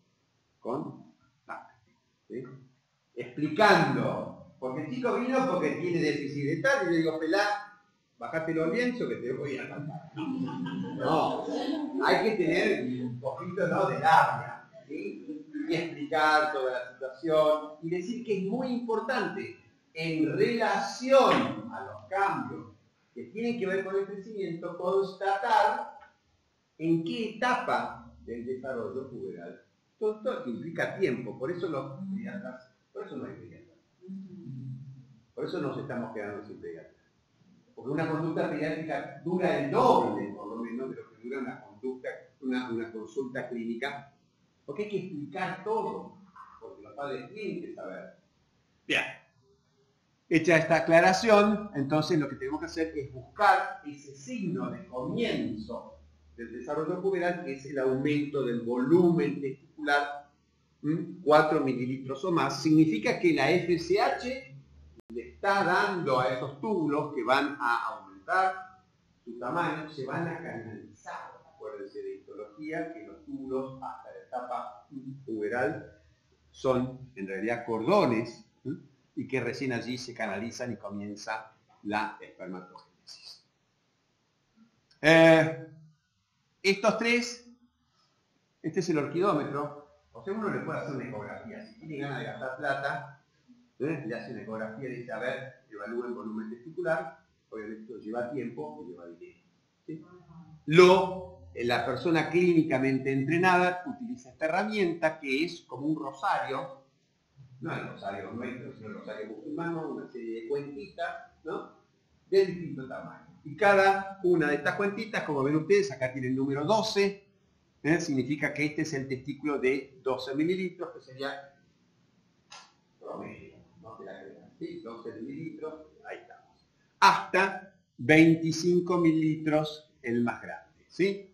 [SPEAKER 2] ¿Sí? Explicando. Porque el chico vino porque tiene déficit de tal, y le digo, pelá, bajate los lienzos que te voy a cantar. No, hay que tener un poquito de labia, ¿sí? Y explicar toda la situación y decir que es muy importante en relación a los cambios que tienen que ver con el crecimiento, constatar en qué etapa del desarrollo puberal. Todo esto implica tiempo, por eso los pediatras, por eso no hay pediatras. Por eso nos estamos quedando sin pediatras. Porque una conducta pediátrica dura el doble, por lo menos, de lo que dura una consulta clínica, porque hay que explicar todo, porque los padres tienen que saber. Bien. Hecha esta aclaración, entonces lo que tenemos que hacer es buscar ese signo de comienzo del desarrollo puberal, que es el aumento del volumen testicular, 4 mililitros o más. Significa que la FSH le está dando a esos túbulos que van a aumentar su tamaño, se van a canalizar. Acuérdense de histología, que los túbulos hasta la etapa puberal son en realidad cordones, y que recién allí se canalizan y comienza la espermatogénesis. Estos tres, este es el orquidómetro, O sea, uno le puede hacer una ecografía. Si tiene ganas de gastar plata, le hace una ecografía y dice, a ver, evalúa el volumen testicular. Obviamente esto lleva tiempo y lleva dinero. ¿Sí? La persona clínicamente entrenada utiliza esta herramienta que es como un rosario, no el rosario nuestro, sino el rosario musulmano, una serie de cuentitas, ¿no? De distinto tamaño. Y cada una de estas cuentitas, como ven ustedes, acá tiene el número 12, significa que este es el testículo de 12 mililitros, que sería promedio, no te la creas, ¿sí? 12 mililitros, ahí estamos. Hasta 25 mililitros el más grande, ¿sí?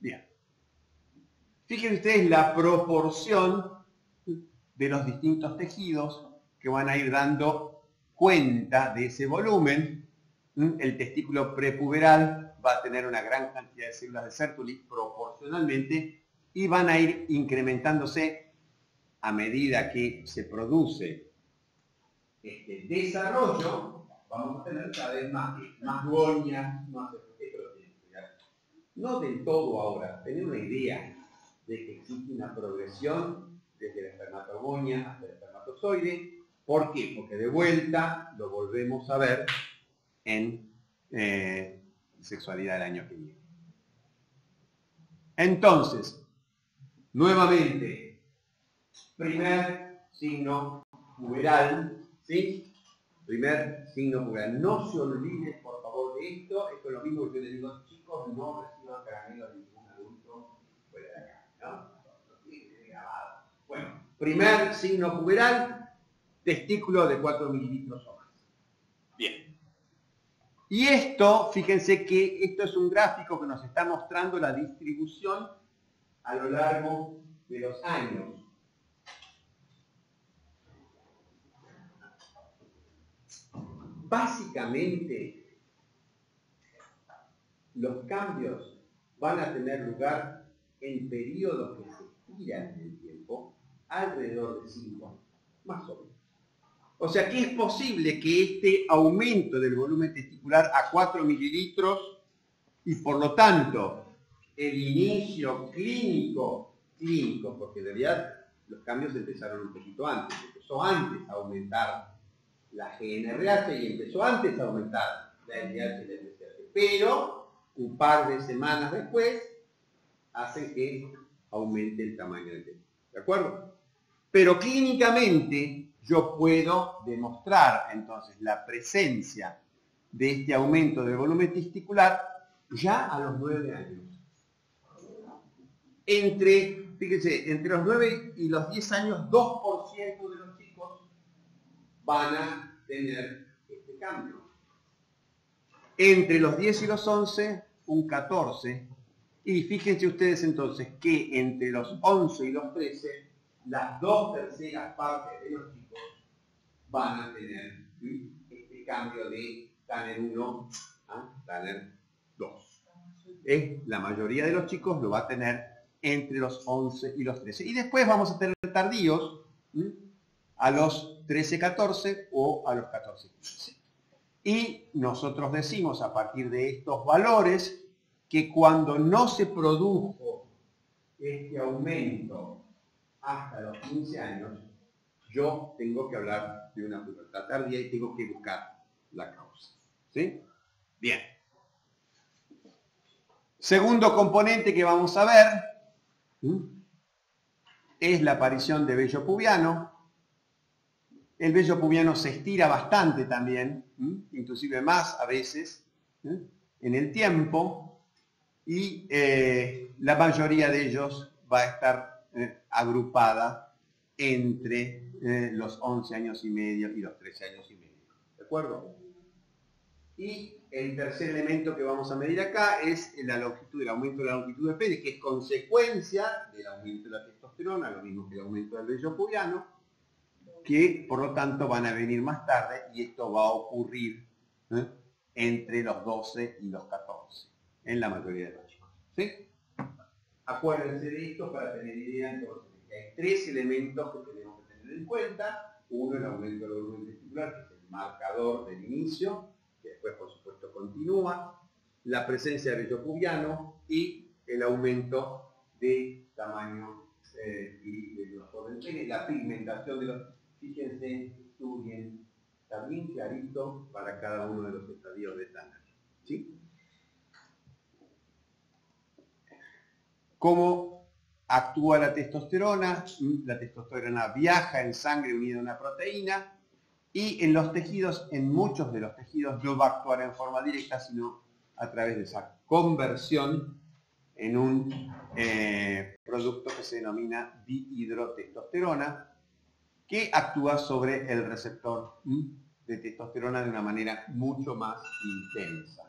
[SPEAKER 2] Bien. Fíjense ustedes la proporción de los distintos tejidos que van a ir dando cuenta de ese volumen. El testículo prepuberal va a tener una gran cantidad de células de Sertoli proporcionalmente y van a ir incrementándose a medida que se produce este desarrollo. Vamos a tener cada vez más gonias, más no del todo ahora, tener una idea de que existe una progresión desde la espermatogonia hasta el espermatozoide. ¿Por qué? Porque de vuelta lo volvemos a ver en sexualidad del año que viene. Entonces, nuevamente, primer signo puberal, ¿sí? Primer signo puberal. No se olviden, por favor, de esto. Esto es lo mismo que yo les digo, chicos, no reciban caramelo de ningún adulto fuera de acá, ¿no? Bueno, primer signo puberal, testículo de 4 mililitros o más. Bien. Y esto, fíjense que esto es un gráfico que nos está mostrando la distribución a lo largo de los años. Básicamente, los cambios van a tener lugar en periodos que se estiran en el tiempo, alrededor de 5 años, más o menos. O sea que es posible que este aumento del volumen testicular a 4 mililitros y por lo tanto el inicio clínico, porque en realidad los cambios empezaron un poquito antes, empezó antes a aumentar la GNRH y empezó antes a aumentar la LDH y la FSH, pero un par de semanas después hacen que aumente el tamaño del testículo, ¿de acuerdo? Pero clínicamente yo puedo demostrar entonces la presencia de este aumento del volumen testicular ya a los 9 años. Fíjense, entre los 9 y los 10 años, 2% de los chicos van a tener este cambio. Entre los 10 y los 11, un 14%. Y fíjense ustedes entonces que entre los 11 y los 13, las 2/3 partes de los chicos van a tener este cambio de Tanner 1 a Tanner 2. La mayoría de los chicos lo va a tener entre los 11 y los 13. Y después vamos a tener tardíos a los 13-14 o a los 14-15. Y nosotros decimos a partir de estos valores que cuando no se produjo este aumento hasta los 15 años, yo tengo que hablar de una pubertad tardía y tengo que buscar la causa. ¿Sí? Bien. Segundo componente que vamos a ver es la aparición de vello pubiano. El vello pubiano se estira bastante también, inclusive más a veces, en el tiempo, y la mayoría de ellos va a estar agrupada entre los 11 años y medio y los 13 años y medio. ¿De acuerdo? Y el tercer elemento que vamos a medir acá es la longitud, el aumento de la longitud de pene, que es consecuencia del aumento de la testosterona, lo mismo que el aumento del vello pubiano, que por lo tanto van a venir más tarde y esto va a ocurrir entre los 12 y los 14, en la mayoría de los chicos. ¿Sí? Acuérdense de esto para tener idea entonces que hay 3 elementos que tenemos que tener en cuenta. Uno, el aumento del volumen testicular, que es el marcador del inicio, que después por supuesto continúa, la presencia de vello pubiano y el aumento de tamaño y de los del la pigmentación de los... Fíjense, estudien, está bien clarito para cada uno de los estadios de Tanner. ¿Sí? ¿Cómo actúa la testosterona? La testosterona viaja en sangre unida a una proteína y en los tejidos, en muchos de los tejidos, no va a actuar en forma directa, sino a través de esa conversión en un producto que se denomina dihidrotestosterona, que actúa sobre el receptor de testosterona de una manera mucho más intensa.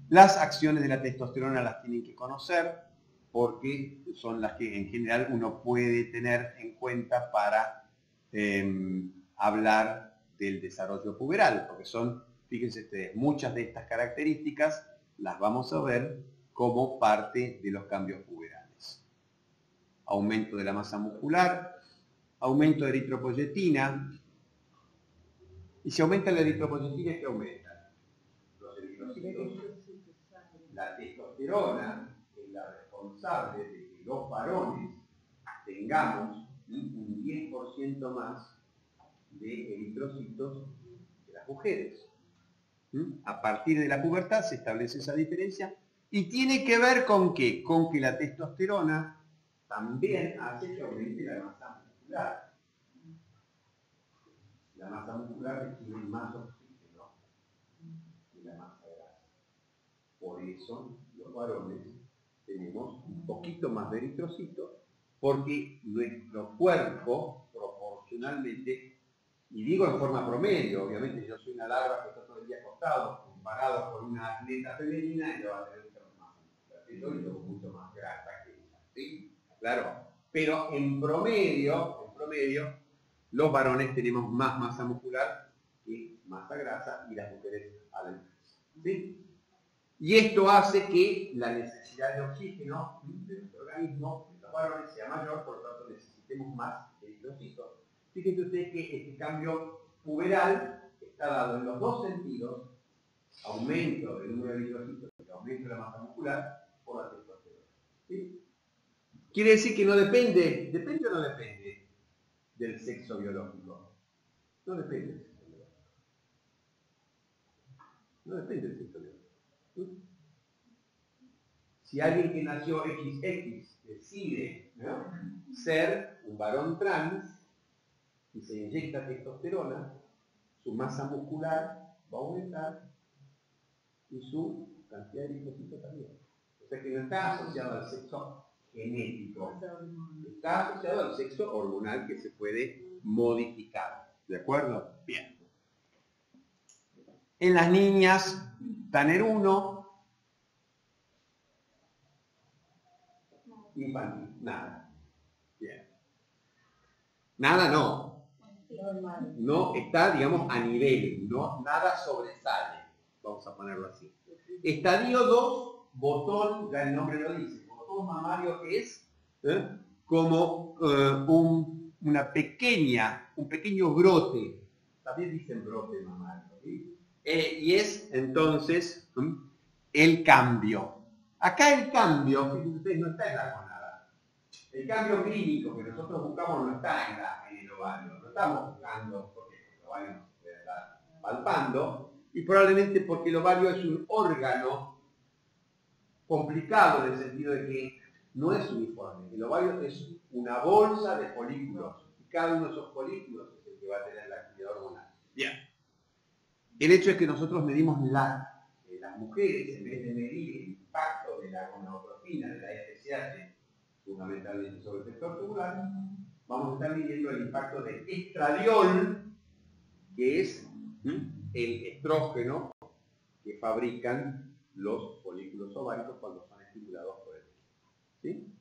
[SPEAKER 2] Las acciones de la testosterona las tienen que conocer porque son las que en general uno puede tener en cuenta para hablar del desarrollo puberal, porque son, fíjense ustedes, muchas de estas características las vamos a ver como parte de los cambios puberales. Aumento de la masa muscular, aumento de eritropoyetina. Y si aumenta la eritropoyetina, ¿qué aumenta? Los eritrocitos. La testosterona es la responsable de que los varones tengamos un 10% más de eritrocitos que las mujeres. A partir de la pubertad se establece esa diferencia y tiene que ver con ¿qué? Con que la testosterona también hace que aumente la masa muscular. La masa muscular requiere más oxígeno que la masa grasa. Por eso los varones tenemos un poquito más de eritrocitos, porque nuestro cuerpo proporcionalmente, y digo en forma promedio, obviamente yo soy una larva que está todo el día acostado, comparado con una atleta femenina, y lo va a tener mucho más muscular, y mucho más grasa que ella, ¿sí? Claro, pero en promedio, los varones tenemos más masa muscular que masa grasa y las mujeres a la inversa, ¿sí? Y esto hace que la necesidad de oxígeno de nuestro organismo, de los varones, sea mayor, por lo tanto necesitemos más eritrocitos. Fíjense ustedes que este cambio puberal está dado en los dos sentidos, aumento del número de eritrocitos y aumento de la masa muscular por la testosterona. ¿Sí? Quiere decir que no depende, ¿depende o no depende del sexo biológico? No depende del sexo biológico. No depende del sexo biológico. Si alguien que nació XX decide, ¿no?, ser un varón trans y se inyecta testosterona, su masa muscular va a aumentar y su cantidad de eritrocitos también. O sea que no está asociado al sexo genético, está asociado al sexo hormonal que se puede modificar. ¿De acuerdo? Bien. En las niñas, Tanner 1, infantil, nada. Bien. Nada no. No está, digamos, a nivel, no, nada sobresale. Vamos a ponerlo así. Estadio 2, botón, ya el nombre lo dice, botón mamario es como un pequeño brote. También dicen brote mamario. ¿Sí? Y es entonces el cambio. Acá el cambio, fíjense ustedes, no está en la gonada. El cambio clínico que nosotros buscamos no está en el ovario. No estamos buscando porque el ovario nos puede estar palpando, y probablemente porque el ovario es un órgano complicado en el sentido de que no es uniforme. El ovario es una bolsa de folículos y cada uno de esos folículos es el que va a tener la actividad hormonal. Bien. El hecho es que nosotros medimos las mujeres, en vez de medir el impacto de la gonadotropina, de la FSH, fundamentalmente sobre el sector tubular, vamos a estar midiendo el impacto de estradiol, que es el estrógeno que fabrican los folículos ováricos cuando son estimulados por el tejido. ¿Sí?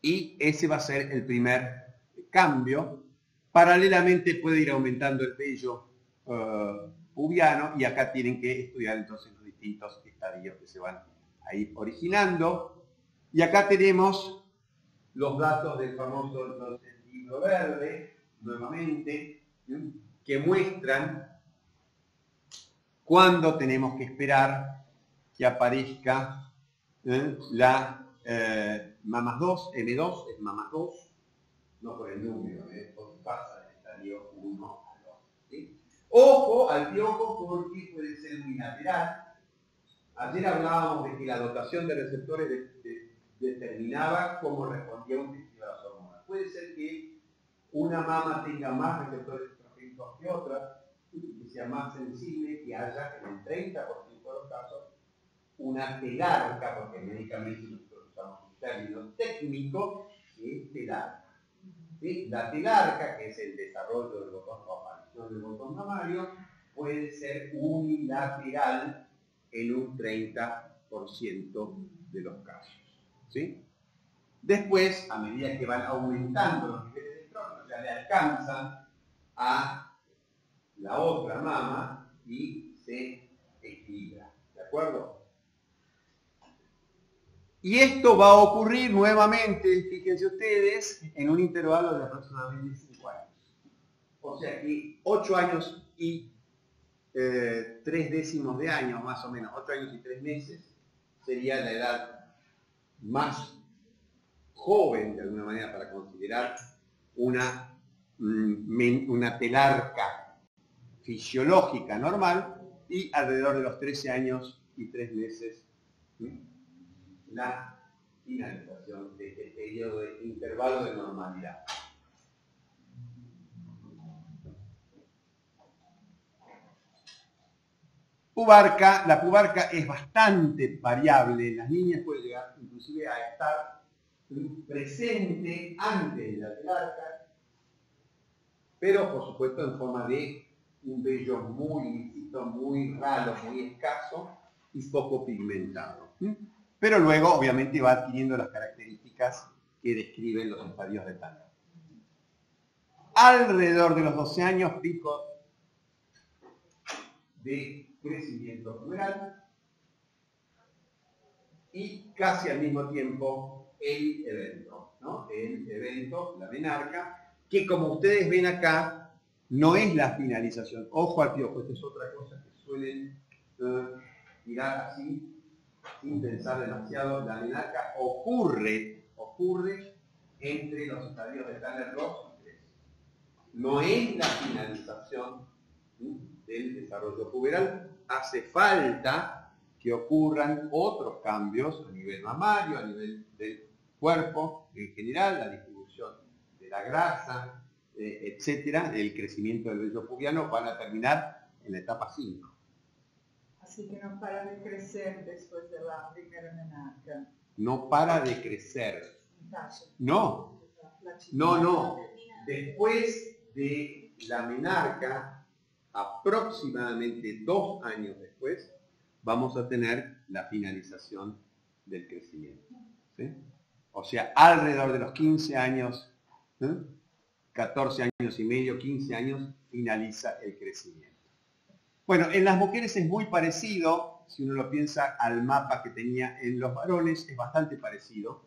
[SPEAKER 2] Y ese va a ser el primer cambio. Paralelamente puede ir aumentando el vello pubiano, y acá tienen que estudiar entonces los distintos estadios que se van a ir originando. Y acá tenemos los datos del famoso libro verde, nuevamente, que muestran cuándo tenemos que esperar que aparezca la mamas 2, M2 es mamas 2, no por el número, porque pasa del estadio 1 al 2. ¿Sí? Ojo al piojo porque puede ser unilateral. Ayer hablábamos de que la dotación de receptores determinaba cómo respondía un tejido a las hormonas. Puede ser que una mama tenga más receptores estrogénicos que otra, que sea más sensible, que haya en el 30% de los casos una telarca, porque médicamente nosotros usamos un término técnico, que es telarca. ¿Sí? La telarca, que es el desarrollo del botón o aparición del botón mamario, puede ser unilateral en un 30% de los casos. ¿Sí? Después, a medida que van aumentando los niveles de estrógeno, ya le alcanzan a la otra mama y se equilibra. ¿De acuerdo? Y esto va a ocurrir nuevamente, fíjense ustedes, en un intervalo de aproximadamente 5 años. O sea que 8 años y 3 décimos de año, más o menos, 8 años y 3 meses, sería la edad más joven, de alguna manera, para considerar una telarca fisiológica normal, y alrededor de los 13 años y 3 meses la finalización de este periodo de intervalo de normalidad. La pubarca es bastante variable. En las niñas puede llegar inclusive a estar presente antes de la telarca, pero por supuesto en forma de un vello muy lícito, muy ralo, muy escaso y poco pigmentado. Pero luego obviamente va adquiriendo las características que describen los estadios de Tanner. Alrededor de los 12 años, pico de crecimiento puberal y casi al mismo tiempo el evento, ¿no? El evento, la menarca, que como ustedes ven acá, no es la finalización. Ojo al piojo, esta es otra cosa que suelen tirar así, sin pensar demasiado. La menarca ocurre entre los estadios de Tanner 2 y 3. No es la finalización del desarrollo puberal. Hace falta que ocurran otros cambios a nivel mamario, a nivel del cuerpo en general, la distribución de la grasa, etcétera, el crecimiento del vello pubiano van a terminar en la etapa 5.
[SPEAKER 4] Así que no para de crecer después de la primera menarca.
[SPEAKER 2] No para de crecer. No. Después de la menarca, aproximadamente 2 años después, vamos a tener la finalización del crecimiento. ¿Sí? O sea, alrededor de los 15 años, 14 años y medio, 15 años, finaliza el crecimiento. Bueno, en las mujeres es muy parecido, si uno lo piensa al mapa que tenía en los varones, es bastante parecido.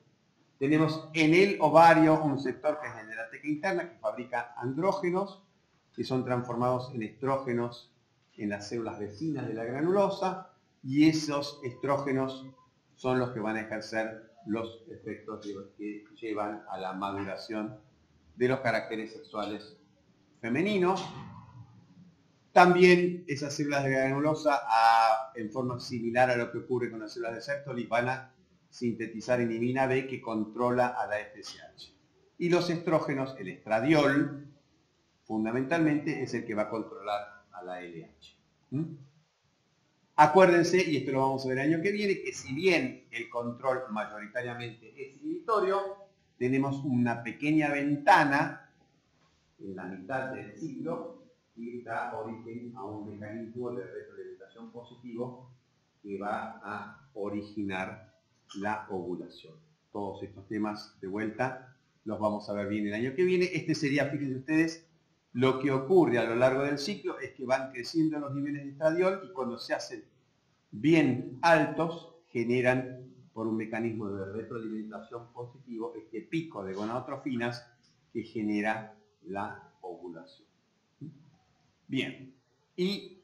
[SPEAKER 2] Tenemos en el ovario un sector que es el de la teca interna, que fabrica andrógenos, que son transformados en estrógenos en las células vecinas de la granulosa, y esos estrógenos son los que van a ejercer los efectos que llevan a la maduración de los caracteres sexuales femeninos. También esas células de granulosa, en forma similar a lo que ocurre con las células de Sertoli, van a sintetizar inhibina B, que controla a la FSH. Y los estrógenos, el estradiol, fundamentalmente es el que va a controlar a la LH. Acuérdense, y esto lo vamos a ver el año que viene, que si bien el control mayoritariamente es inhibitorio, tenemos una pequeña ventana en la mitad del ciclo que da origen a un mecanismo de retroalimentación positivo que va a originar la ovulación. Todos estos temas, de vuelta, los vamos a ver bien el año que viene. Este sería, fíjense ustedes, lo que ocurre a lo largo del ciclo es que van creciendo los niveles de estradiol y cuando se hacen bien altos, generan, por un mecanismo de retroalimentación positivo, este pico de gonadotrofinas que genera la ovulación. Bien, y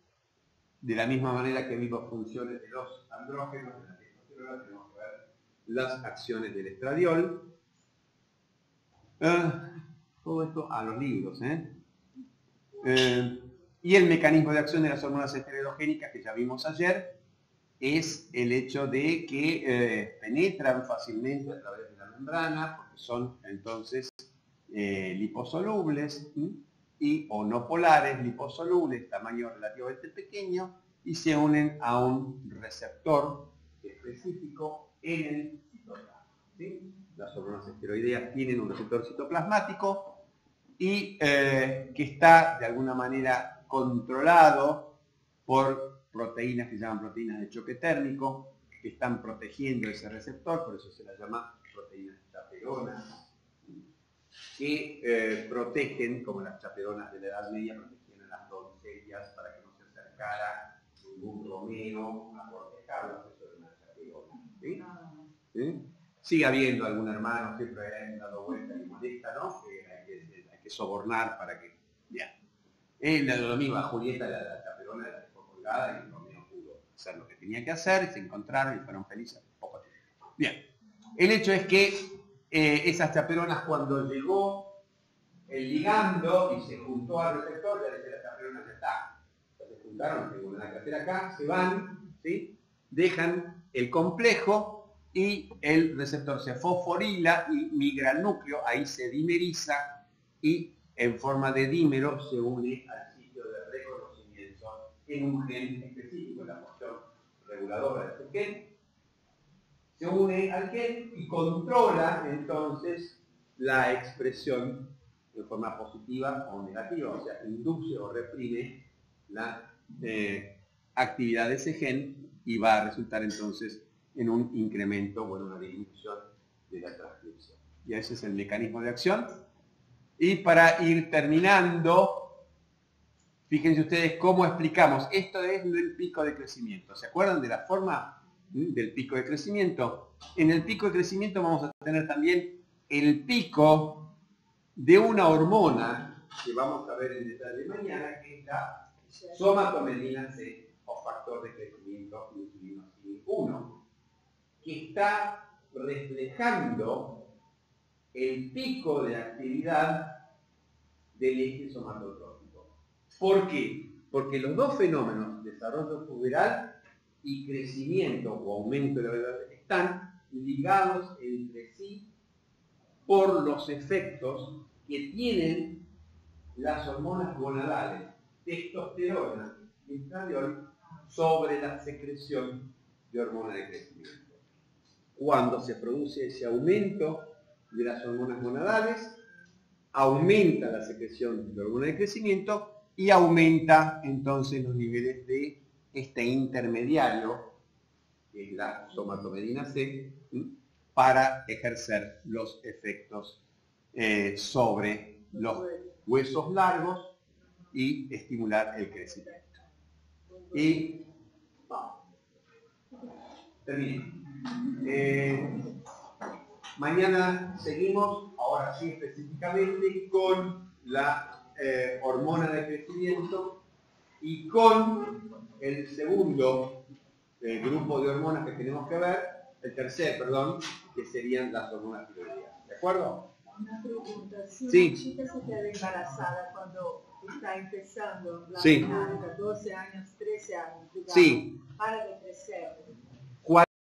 [SPEAKER 2] de la misma manera que vimos funciones de los andrógenos, de la testosterona, tenemos que ver las acciones del estradiol. Todo esto a los libros. Y el mecanismo de acción de las hormonas esteroidogénicas que ya vimos ayer es el hecho de que penetran fácilmente a través de la membrana, porque son entonces liposolubles o no polares, liposolubles, tamaño relativamente pequeño, y se unen a un receptor específico en el citoplasma. ¿Sí? Las hormonas esteroideas tienen un receptor citoplasmático y que está de alguna manera controlado por proteínas que se llaman proteínas de choque térmico, que están protegiendo ese receptor, por eso se las llama proteínas chaperonas, que protegen, como las chaperonas de la Edad Media protegían a las doncellas para que no se acercara ningún romero a cortejarlas, eso era una chaperona. ¿Sí? ¿Sí? Sigue habiendo algún hermano siempre dando vuelta y molesta, ¿no? Que hay que sobornar para que... Bien. Lo mismo, a Julieta la chaperona la dejó colgada y Romeo pudo hacer lo que tenía que hacer, y se encontraron y fueron felices poco tiempo. Bien. El hecho es que esas chaperonas, cuando llegó el ligando y se juntó al receptor, ya dice la chaperona ya está. Entonces se juntaron, tengo una que hacer acá, se van, ¿sí? Dejan el complejo y el receptor se fosforila y migra al núcleo, ahí se dimeriza y en forma de dímero se une al sitio de reconocimiento en un gen específico, la función reguladora de ese gen. Se une al gen y controla entonces la expresión de forma positiva o negativa, o sea, induce o reprime la actividad de ese gen y va a resultar entonces en un incremento o en una disminución de la transcripción. Y ese es el mecanismo de acción. Y para ir terminando, fíjense ustedes cómo explicamos. Esto es el pico de crecimiento. ¿Se acuerdan de la forma del pico de crecimiento? En el pico de crecimiento vamos a tener también el pico de una hormona que vamos a ver en detalle mañana, que es la somatomedina C o factor de crecimiento insulino 1, que está reflejando el pico de actividad del eje somatotrófico. ¿Por qué? Porque los dos fenómenos, desarrollo puberal y crecimiento o aumento de la edad, están ligados entre sí por los efectos que tienen las hormonas gonadales, testosterona y estradiol, sobre la secreción de hormona de crecimiento. Cuando se produce ese aumento de las hormonas gonadales, aumenta la secreción de hormona de crecimiento y aumenta entonces los niveles de este intermediario, que es la somatomedina C, para ejercer los efectos sobre los huesos largos y estimular el crecimiento. Y vamos. Termino. Mañana seguimos, ahora sí específicamente, con la hormona de crecimiento y con el segundo grupo de hormonas que tenemos que ver, el tercer, perdón, que serían las hormonas tiroideas. ¿De acuerdo?
[SPEAKER 4] Una pregunta. Si
[SPEAKER 2] Sí.
[SPEAKER 4] una chica se queda embarazada cuando está empezando la
[SPEAKER 2] Sí.
[SPEAKER 4] dinámica, 12 años, 13 años, digamos,
[SPEAKER 2] Sí.
[SPEAKER 4] para de crecer,